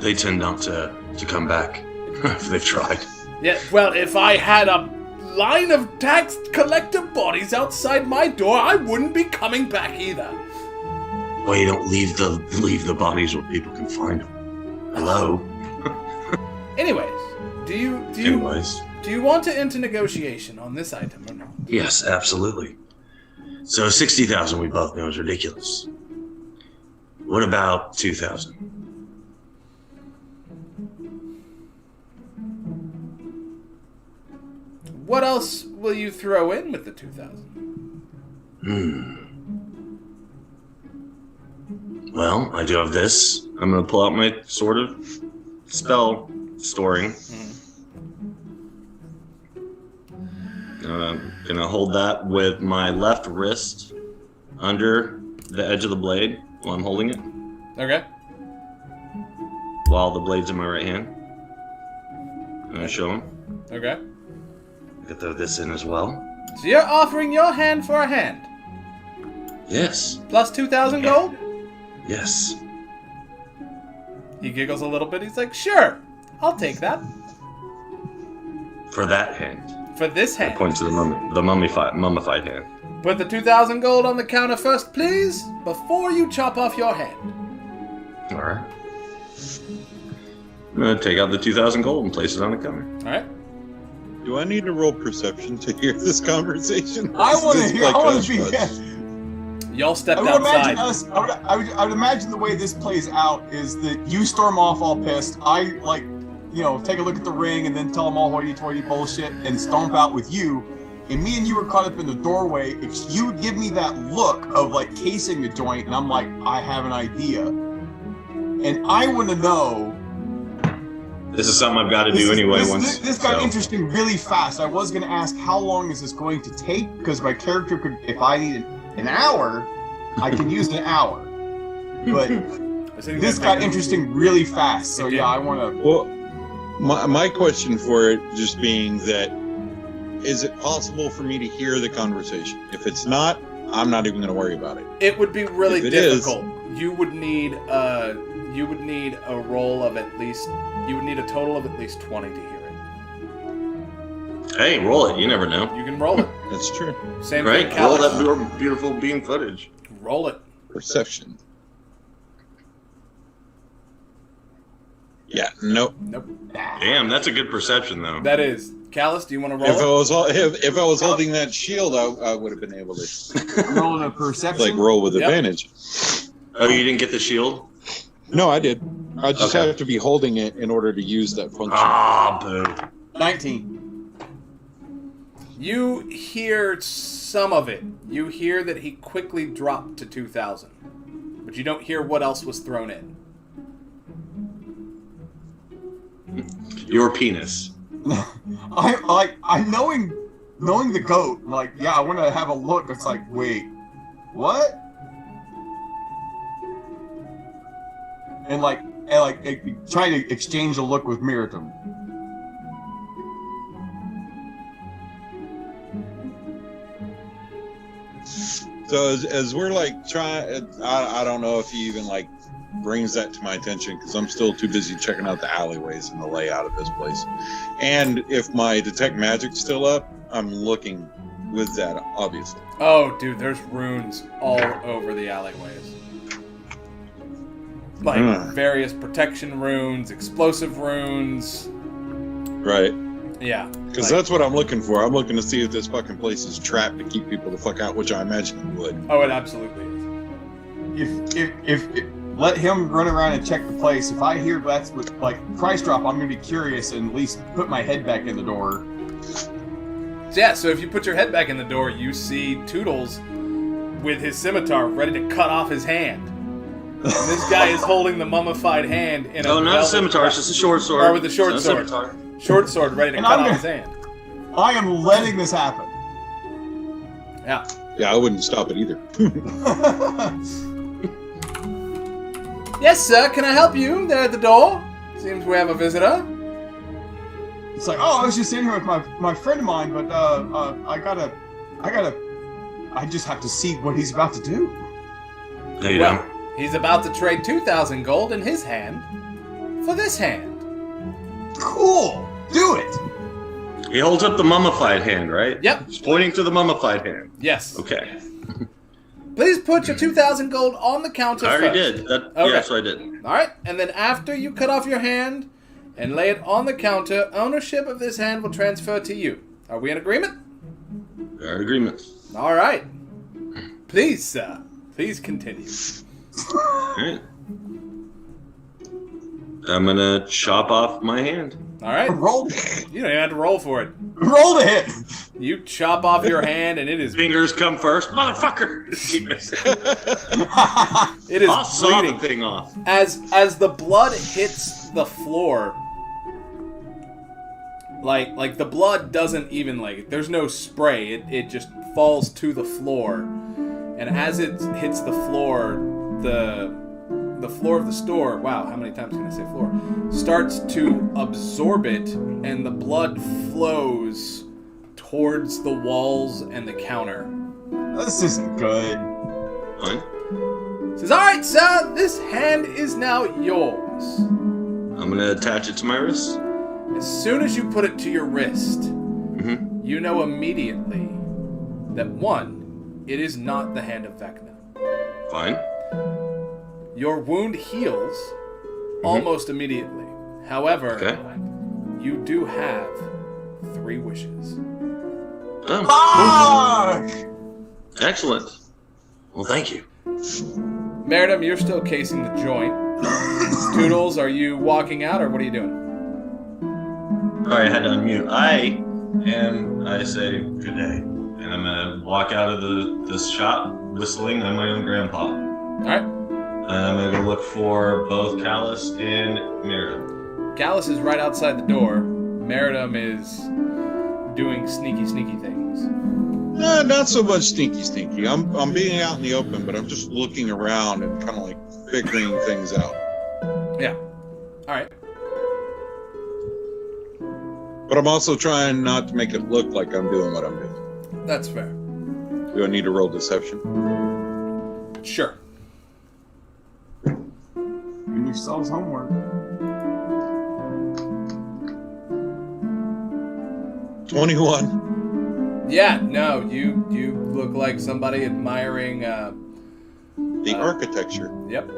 They tend not to come back if they've tried. Yeah, well, if I had a line of tax collector bodies outside my door, I wouldn't be coming back either. Well, you don't leave the bodies where people can find them. Hello? Anyways, do you want to enter negotiation on this item or not? Yes, absolutely. So 60,000 we both know is ridiculous. What about 2,000? What else will you throw in with the 2,000? Well, I do have this. I'm going to pull out my sort of spell storing. Gonna hold that with my left wrist under the edge of the blade while I'm holding it. Okay. While the blade's in my right hand. I'm gonna show him. Okay. I could throw this in as well. So you're offering your hand for a hand? Yes. Plus 2,000 gold? Yes. He giggles a little bit. He's like, sure, I'll take that. For that hand. For this hand. I point to the mummified hand. Put the 2,000 gold on the counter first, please, before you chop off your hand. All right. I'm gonna take out the 2,000 gold and place it on the counter. All right. Do I need to roll perception to hear this conversation? I want to hear. I want to be. Y'all stepped I would outside. imagine us. I would imagine the way this plays out is that you storm off all pissed. I take a look at the ring and then tell them all hoity-toity bullshit and stomp out with you. And me and you were caught up in the doorway. If you would give me that look of like casing the joint, and I'm like, I have an idea, and I want to know. This is something I've got to do anyway. This got interesting really fast. I was going to ask how long is this going to take, because my character could, if I needed an hour, I can use an hour. But this got interesting really fast. So yeah, I want to. Well, my question for it just being that, is it possible for me to hear the conversation? If it's not, I'm not even going to worry about it. It would be really difficult. Is, you would need a roll of at least. You would need a total of at least 20 to hear it. Hey, roll it. You never know. You can roll it. That's true. Same right? thing. Roll that beautiful beam footage. Roll it. Perception. Yeah. Nope. Damn, that's a good perception though. That is. Callus, do you want to roll if I was holding that shield, I would have been able to roll a perception. Like roll with advantage. Oh, you didn't get the shield? No, I did. I just have to be holding it in order to use that function. Ah, boo. 19. You hear some of it. You hear that he quickly dropped to 2,000. But you don't hear what else was thrown in. Your penis. I'm knowing the goat. Like, yeah, I want to have a look. It's like, wait, what? and trying to exchange a look with Miriam. So as we're like trying, I don't know if he even like brings that to my attention because I'm still too busy checking out the alleyways and the layout of this place. And if my detect magic's still up, I'm looking with that, obviously. Oh, dude, there's runes all over the alleyways. Like various protection runes, explosive runes. Right. Yeah. Because that's what I'm looking for. I'm looking to see if this fucking place is trapped to keep people the fuck out, which I imagine it would. Oh, it absolutely is. If let him run around and check the place. If I hear that's with like price drop, I'm gonna be curious and at least put my head back in the door. Yeah, so if you put your head back in the door, you see Toodles with his scimitar ready to cut off his hand. And this guy is holding the mummified hand in a not a scimitar, it's just a short sword. Or with a short sword. Short sword ready to cut off his hand. I am letting this happen. Yeah. Yeah, I wouldn't stop it either. Yes, sir, can I help you? There at the door. Seems we have a visitor. It's like, oh, I was just in here with my friend of mine, but I just have to see what he's about to do. There you Well, go. he's about to trade 2,000 gold in his hand for this hand. Cool, do it. He holds up the mummified hand, right? Yep. He's pointing to the mummified hand. Yes. Okay. Please put your 2,000 gold on the counter I already first. did. That, Okay. Yeah, so I did. All right, and then after you cut off your hand and lay it on the counter, ownership of this hand will transfer to you. Are we in agreement? Our agreement. All right. Please, sir. Please continue. Alright. I'm gonna chop off my hand. All right. Roll, You don't even have to roll for it. roll the hit. You chop off your hand, and it is Fingers come first, motherfucker. it is I'll saw the bleeding. thing off. As the blood hits the floor, like the blood doesn't even there's no spray. It just falls to the floor, and as it hits the floor, the floor of the store. Wow, how many times can I say floor? Starts to absorb it, and the blood flows towards the walls and the counter. This isn't good. Fine. Says, all right, sir, this hand is now yours. I'm gonna attach it to my wrist. As soon as you put it to your wrist, Mm-hmm. you know immediately that one, it is not the hand of Vecna. Fine. Your wound heals almost immediately. However, Okay. you do have 3 wishes. Oh, Fuck! excellent. Well, thank you. Meridum, you're still casing the joint. Toodles, are you walking out or what are you doing? Sorry, I had to unmute. I say good day, and I'm gonna walk out of this shop whistling. I'm my own grandpa. All right. And I'm gonna go look for both Callus and Miriam. Gallus is right outside the door. Meridum is doing sneaky things. Not so much stinky. I'm being out in the open, but I'm just looking around and kind of like figuring things out. Yeah. All right. But I'm also trying not to make it look like I'm doing what I'm doing. That's fair. Do I need to roll deception? Sure. Doing yourselves homework. 21. Yeah, no, you look like somebody admiring, The architecture. Yep.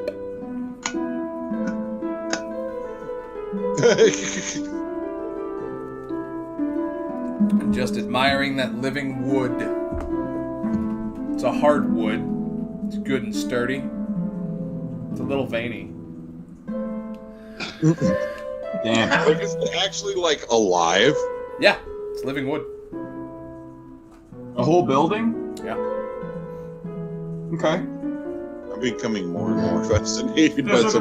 Just admiring that living wood. It's a hard wood. It's good and sturdy. It's a little veiny. Damn. Like, is it actually like alive? Yeah, it's living wood. A whole building? Yeah. Okay. I'm becoming more and more fascinated by some. So,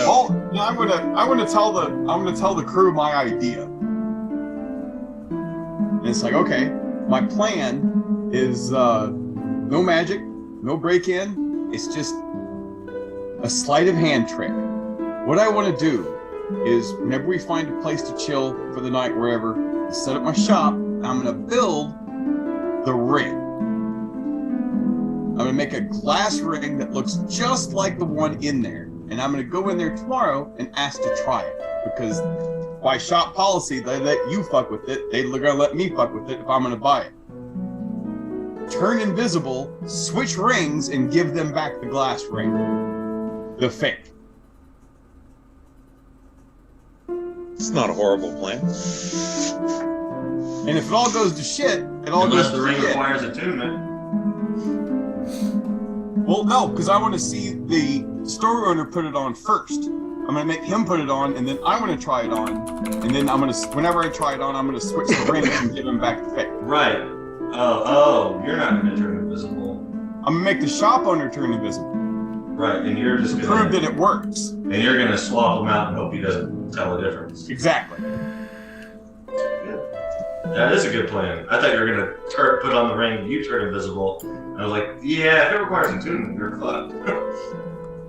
Well, I'm gonna tell the crew my idea. And it's like, okay, my plan is no magic, no break-in, It's just a sleight of hand trick. What I want to do is, whenever we find a place to chill for the night, wherever, set up my shop, and I'm going to build the ring. I'm going to make a glass ring that looks just like the one in there. And I'm going to go in there tomorrow and ask to try it. Because by shop policy, they let you fuck with it. They're going to let me fuck with it if I'm going to buy it. Turn invisible, switch rings, and give them back the glass ring. The fake. It's not a horrible plan. And if it all goes to shit, it all Unless goes the to ring shit. requires attunement. Well, no, because I want to see the store owner put it on first. I'm going to make him put it on, and then I'm going to try it on. And then I'm going to, whenever I try it on, I'm going to switch the ring and give him back the fake. Right. Oh, you're not going to turn invisible. I'm going to make the shop owner turn invisible. Right, and you're just To going prove that it works. And you're going to swap him out and hope he doesn't tell the difference. Exactly. That is a good plan. I thought you were going to put on the ring and you turn invisible. I was like, yeah, if it requires attunement, you're fucked.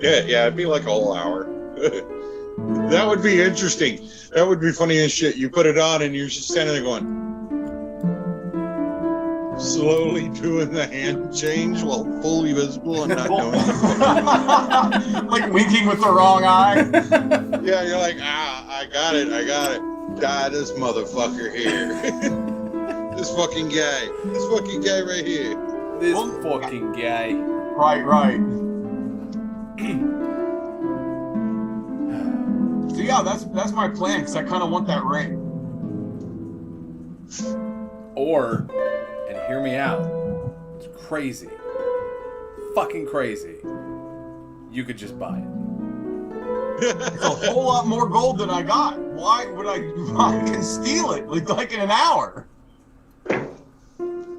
Yeah, it'd be like a whole hour. That would be interesting. That would be funny as shit. You put it on and you're just standing there going, slowly doing the hand change while fully visible and not knowing. Like winking with the wrong eye. Yeah, you're like, I got it. Die this motherfucker here. This fucking guy right here. This fucking guy. Right. So yeah, that's my plan, because I kind of want that ring. Or, and hear me out, it's crazy. Fucking crazy. You could just buy it. It's a whole lot more gold than I got. Why would I can steal it like in an hour?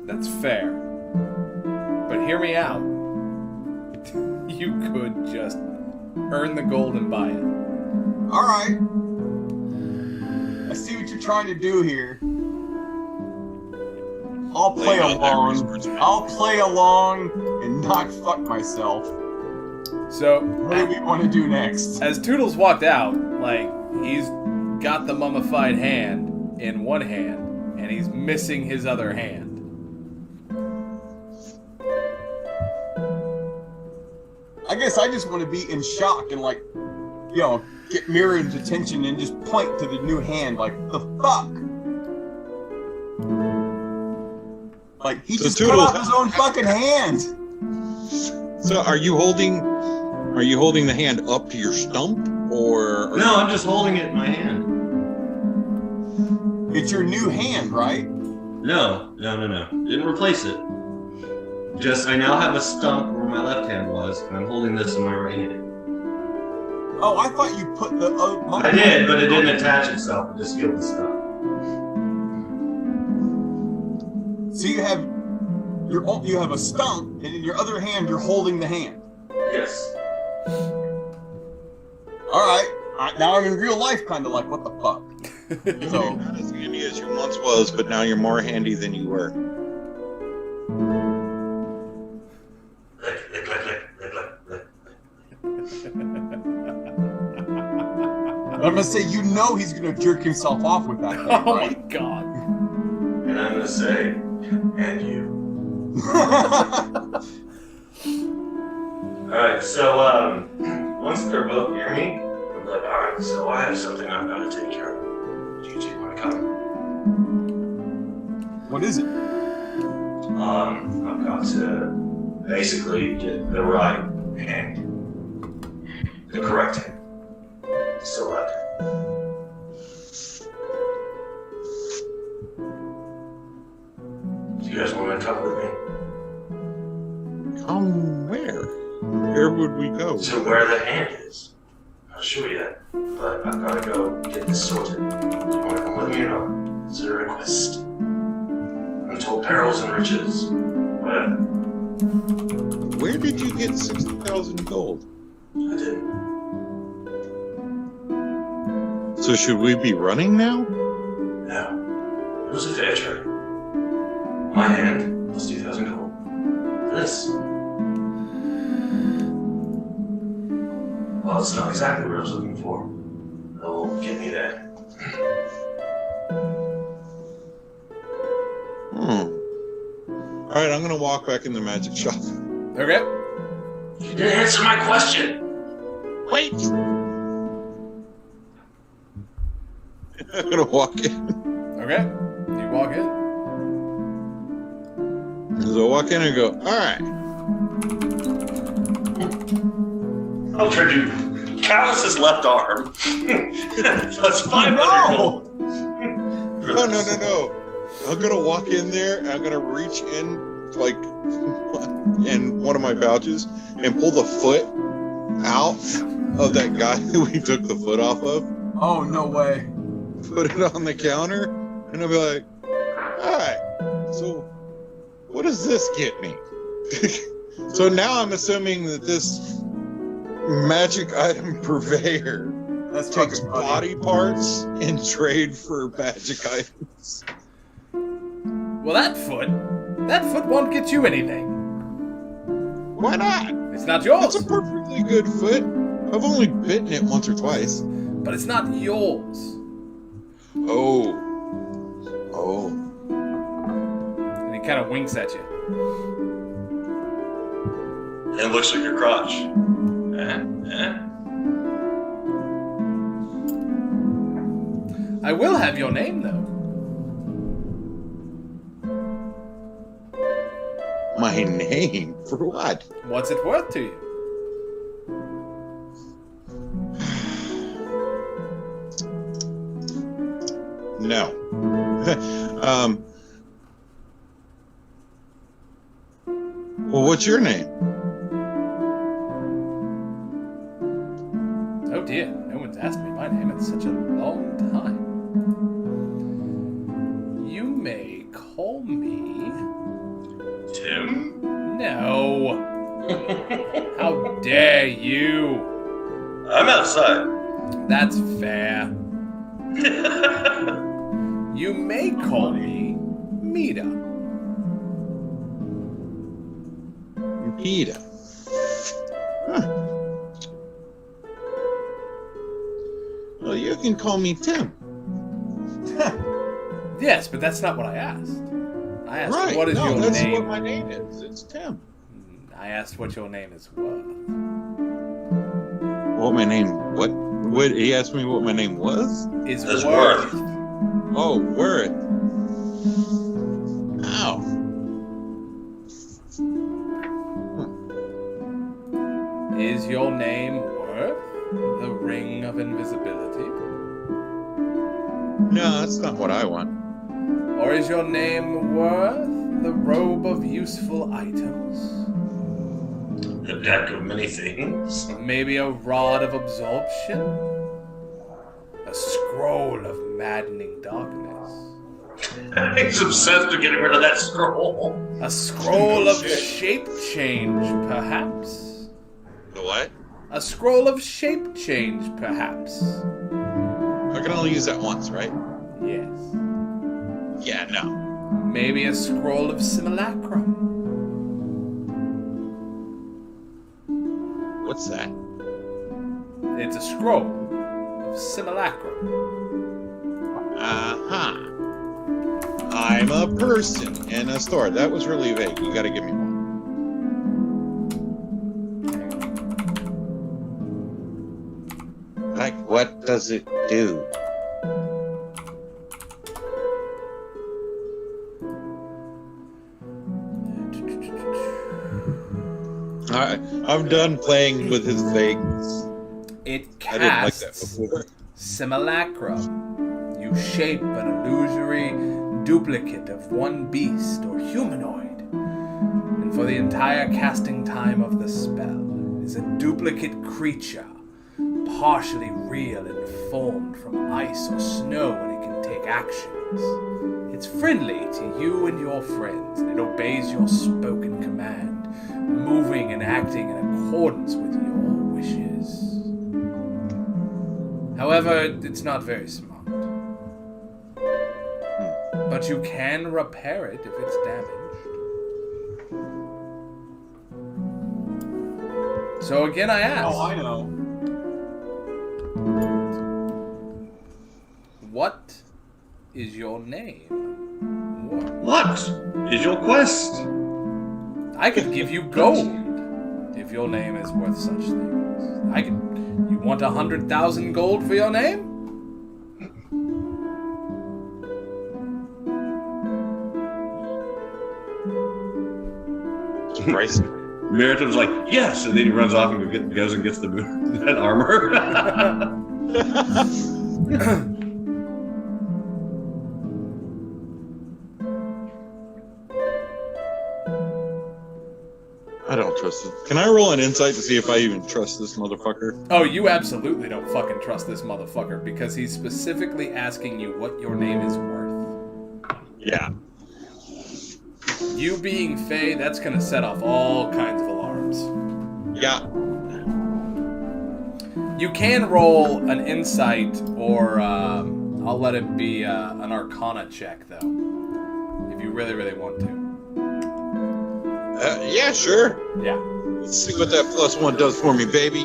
That's fair. But hear me out. You could just earn the gold and buy it. All right. I see what you're trying to do here. I'll play along and not fuck myself. So, What do we want to do next? as Toodles walked out, like, he's got the mummified hand in one hand, and he's missing his other hand. I guess I just want to be in shock and get Miriam's attention and just point to the new hand like, the fuck? Like, he just cut Toodles- off his own fucking hand. So are you holding the hand up to your stump or No, I'm just holding it in my hand. It's your new hand, right? No. Didn't replace it. Just, I now have a stump where my left hand was, and I'm holding this in my right hand. Oh, I thought you put the... I did, but it didn't attach itself. It just healed the stump. So you have a stump, and in your other hand, you're holding the hand. Yes. All right. Now I'm in real life kind of like, what the fuck? So, you're not as handy as you once was, but now you're more handy than you were? Lick. I'm going to say, he's going to jerk himself off with that thing, Oh right? my god. And I'm gonna say, and you. Alright, so once they're both near me, I'm like, alright, so I have something I've got to take care of. Do you two want to come? What is it? I've got to basically get the right hand. The correct hand. Still left. Do you guys want to come with me? Come where? Where would we go? To where the hand is. Not sure yet, but I've got to go get this sorted. Do you want to come with me or not? It's a request. Untold perils and riches. Whatever. Where did you get 60,000 gold? I didn't. So should we be running now? No. It was a fair trade. My hand plus 2,000 gold. This. Oh, it's not exactly what I was looking for. Oh, get me there. All right, I'm gonna walk back in the magic shop. Okay. You didn't answer my question. Wait. I'm gonna walk in. Okay. You walk in. So I walk in and go, all right. I'll trade you Callus's left arm. That's 500 gold. No. I'm gonna walk in there and I'm gonna reach in like in one of my pouches and pull the foot out of that guy who we took the foot off of. Oh, no way. Put it on the counter and I'll be like, all right, so what does this get me? So now I'm assuming that this magic item purveyor That's takes fucking body funny. parts in trade for magic items. Well, that foot won't get you anything. Why not? It's not yours. It's a perfectly good foot. I've only bitten it once or twice. But it's not yours. Oh. And he kind of winks at you. And it looks like your crotch. I will have your name, though. My name? For what? What's it worth to you? No. Well, what's your name? Oh dear, no one's asked me my name in such a long time. You may call me... Tim? No. How dare you? I'm outside. That's fair. You may call me Mida. Peter. Huh. Well, you can call me Tim. Yes, but that's not what I asked. I asked, Right. what is no, your that's name? what my name is. It's Tim. I asked what your name is worth. What my name? What? What? He asked me what my name was. Is Is worth. Oh, worth. Ow. Is your name worth the ring of invisibility? No, that's not what I want. Or is your name worth the robe of useful items? A deck of many things. Maybe a rod of absorption? A scroll of maddening darkness? He's obsessed with getting rid of that scroll. A scroll of shape change, perhaps? The what? A scroll of shape change, perhaps? I can only use that once, right? Yes. Yeah, no. Maybe a scroll of simulacrum? What's that? It's a scroll of simulacrum. Uh-huh. I'm a person in a store. That was really vague. You gotta give me more. Like, what does it do? I'm done playing with his vagueness. It I didn't like that casts before. simulacrum. You shape an illusory duplicate of one beast or humanoid. And for the entire casting time of the spell, it is a duplicate creature, partially real and formed from ice or snow, and it can take actions. It's friendly to you and your friends, and it obeys your spoken command, moving and acting in accordance with your wishes. However, it's not very smart. But you can repair it if it's damaged. So again, I ask. Oh, I know. What is your name? What is your quest? I could give you gold if your name is worth such things. I could. You want 100,000 gold for your name? Christ. Meriton's like, yes, and then he runs off and goes and gets that armor. I don't trust it. Can I roll an insight to see if I even trust this motherfucker? Oh, you absolutely don't fucking trust this motherfucker because he's specifically asking you what your name is worth. Yeah. You being Faye, that's gonna set off all kinds of alarms. Yeah. You can roll an insight or I'll let it be an arcana check though. If you really, really want to. Yeah, sure. Yeah. Let's see what that +1 does for me, baby.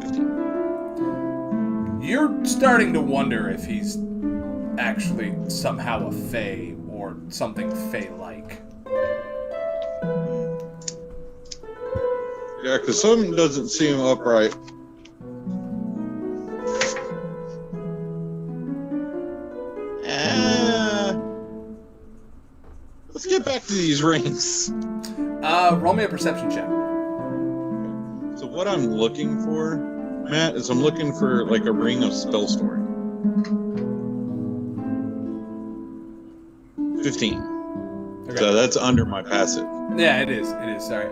15. You're starting to wonder if he's actually somehow a Fae or something Fae-like. Yeah, because something doesn't seem upright. Let's get back to these rings. Roll me a perception check. So what I'm looking for, Matt, is I'm looking for like a ring of spell story. 15. Okay. So that's under my passive. Yeah, it is. It is. Sorry.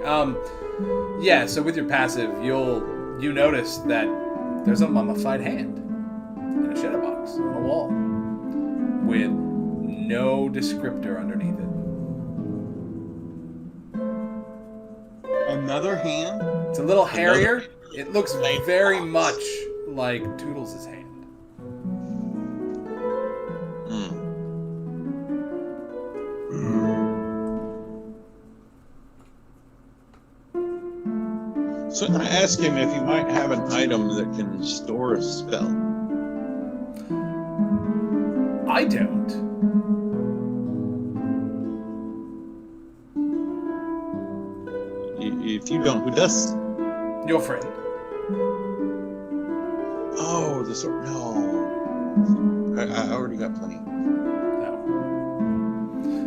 Yeah. So with your passive, you notice that there's a mummified hand in a shadow box on a wall with no descriptor underneath it. Another hand? It's a little hairier. It looks very much like Toodles' hand. So I'm going to ask him if he might have an item that can store a spell. I don't. If you don't, who does? Your friend. Oh, the sword. No. I already got plenty. No.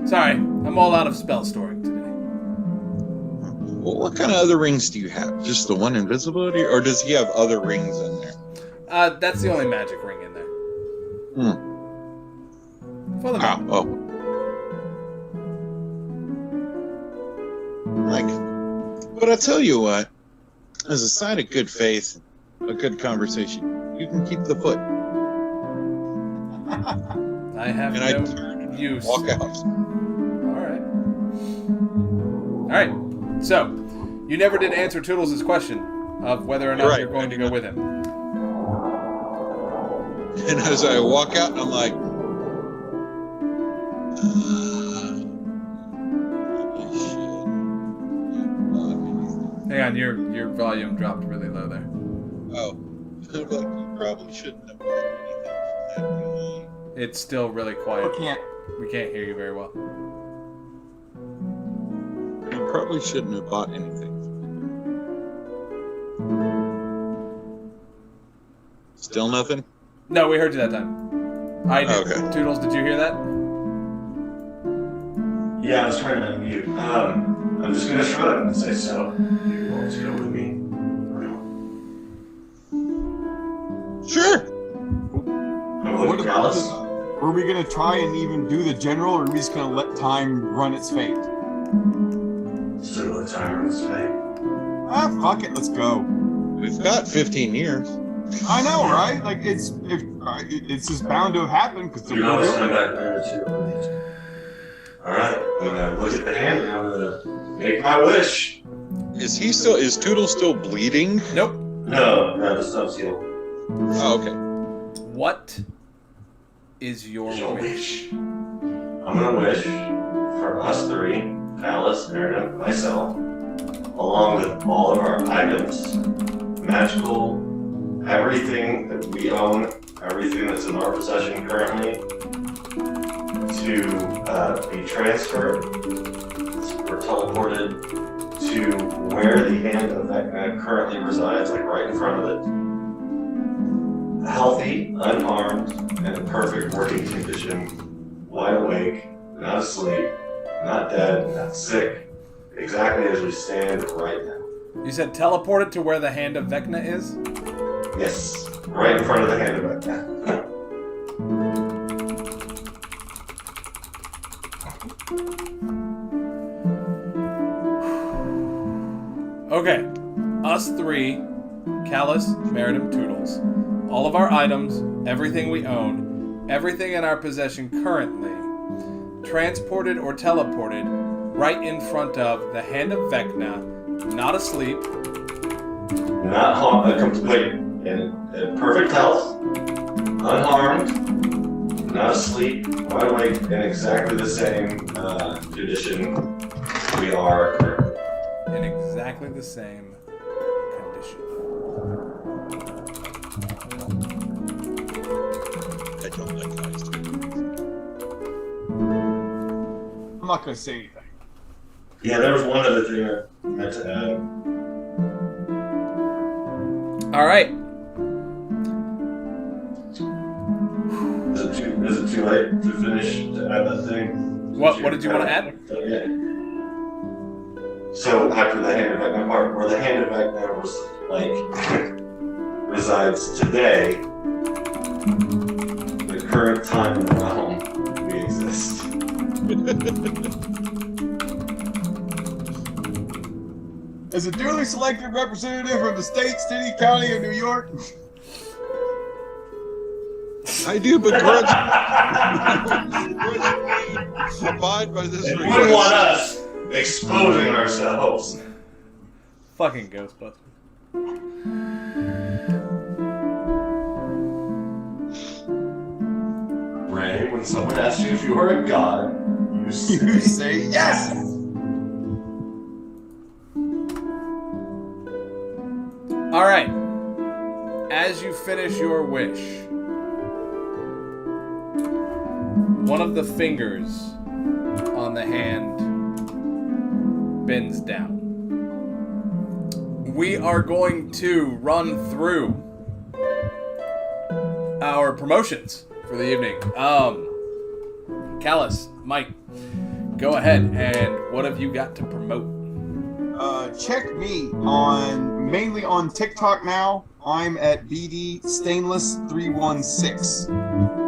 Sorry, I'm all out of spell storing today. Well, what kind of other rings do you have? Just the one invisibility? Or does he have other rings in there? That's the only magic ring in there. For the moment. Oh. Like, but I tell you what, as a sign of good faith, a good conversation, you can keep the foot. I have And no I turn and use. walk out. All right. So, you never did answer Toodles' question of whether or not Right, you're going to go with him. And as I walk out, I'm like, Hang on, your volume dropped really low there. oh, like, you probably shouldn't have bought anything from that really. It's still really quiet. Can't. We can't hear you very well. You probably shouldn't have bought anything. Still nothing? No, we heard you that time. I did. Okay. Toodles, did you hear that? Yeah, I was trying to unmute. I'm just gonna shrug and say so. You want to go with me? Sure. What about Dallas? Were we gonna try and even do the general, or are we just gonna let time run its fate? Still the timer is fake. Ah, fuck it, let's go. We've got 15 years. I know, right? Like it's just bound to have happened because You know, it's coming back there too. Alright, I'm gonna look at the hand and I'm gonna make my wish. Is Toodle still bleeding? Nope. No, the stuff's healed. Oh, okay. What is your Your wish? wish. I'm gonna wish for us three, Alice, Meredith, myself, along with all of our items, magical everything that we own, everything that's in our possession currently, to be transferred or teleported to where the hand of Vecna currently resides, like right in front of it. Healthy, unharmed, and in perfect working condition, wide awake, not asleep, not dead, not sick, exactly as we stand right now. You said teleported to where the hand of Vecna is? Yes, right in front of the hand of Vecna. Okay, us three, Callus, Meritum, Toodles, all of our items, everything we own, everything in our possession currently, transported or teleported right in front of the hand of Vecna, not asleep, Not complete, in perfect health, unharmed, not asleep, wide awake, in exactly the same condition we are currently. in exactly the same condition. I don't like eyes. I'm not going to say anything. Yeah, there was one other thing I meant to add. All right. Is it too late to finish to add that thing? What did you want to add? Yeah. So after the hand of Vecna part, where the hand of Vecna was like resides today, the current time and realm we exist. As a duly selected representative from the state, city, county of New York, I do begrudgingly abide by this You request. wouldn't want us exposing ourselves. Fucking Ghostbusters. Ray, when someone asks you if you are a god, you you say, say yes! All right. As you finish your wish, one of the fingers on the hand bends down. We are going to run through our promotions for the evening. Callus, Mike, go ahead, and what have you got to promote? Check me mainly on TikTok now. I'm at BD Stainless 316.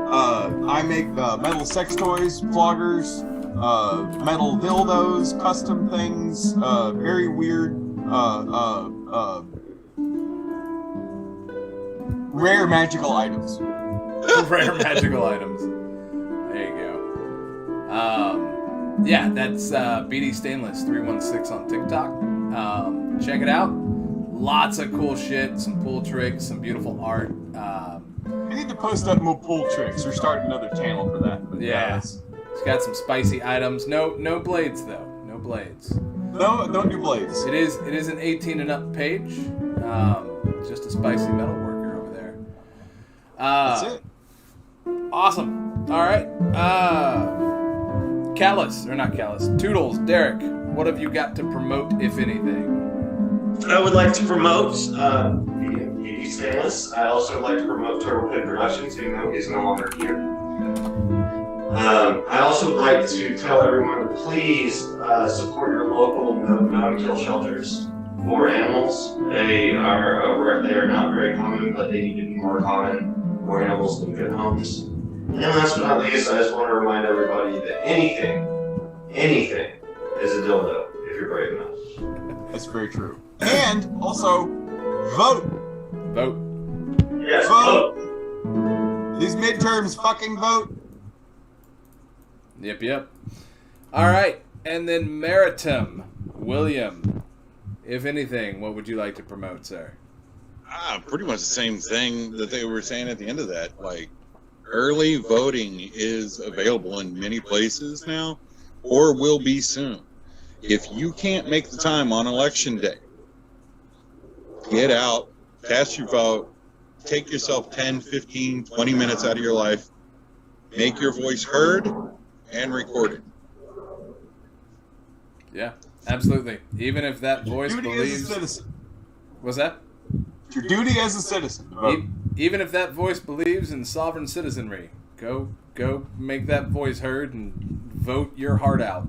I make metal sex toys, floggers, metal dildos, custom things, very weird, rare magical items. Rare magical items. There you go. Yeah, that's BD Stainless 316 on TikTok. Check it out. Lots of cool shit, some cool tricks, some beautiful art. I need to post up more pool tricks or start another channel for that. But Yeah. It's got some spicy items. No blades though. No blades. No, don't do blades. It is an 18 and up page. Just a spicy metal worker over there. That's it. Awesome. All right. Toodles, Derek, what have you got to promote, if anything? I would like to promote BD Stainless. I also like to promote Turtle Pit Productions, even though he's no longer here. I also would like to tell everyone to please support your local no-kill shelters for animals. They are not very common, but they need to be more common for animals in good homes. And last but not least, I just want to remind everybody that anything is a dildo if you're brave enough. That's very true. And also, vote. Vote. Yes, Vote. These midterms, fucking vote. Yep. All right. And then Meritum, William, if anything, what would you like to promote, sir? Pretty much the same thing that they were saying at the end of that. Like, early voting is available in many places now, or will be soon. If you can't make the time on election day, get out, cast your vote, take yourself 10, 15, 20 minutes out of your life, make your voice heard, and recorded. Yeah, absolutely. Even if that voice Duty believes... as a citizen. What's that? It's your duty as a citizen to vote. Even if that voice believes in sovereign citizenry, go make that voice heard and vote your heart out.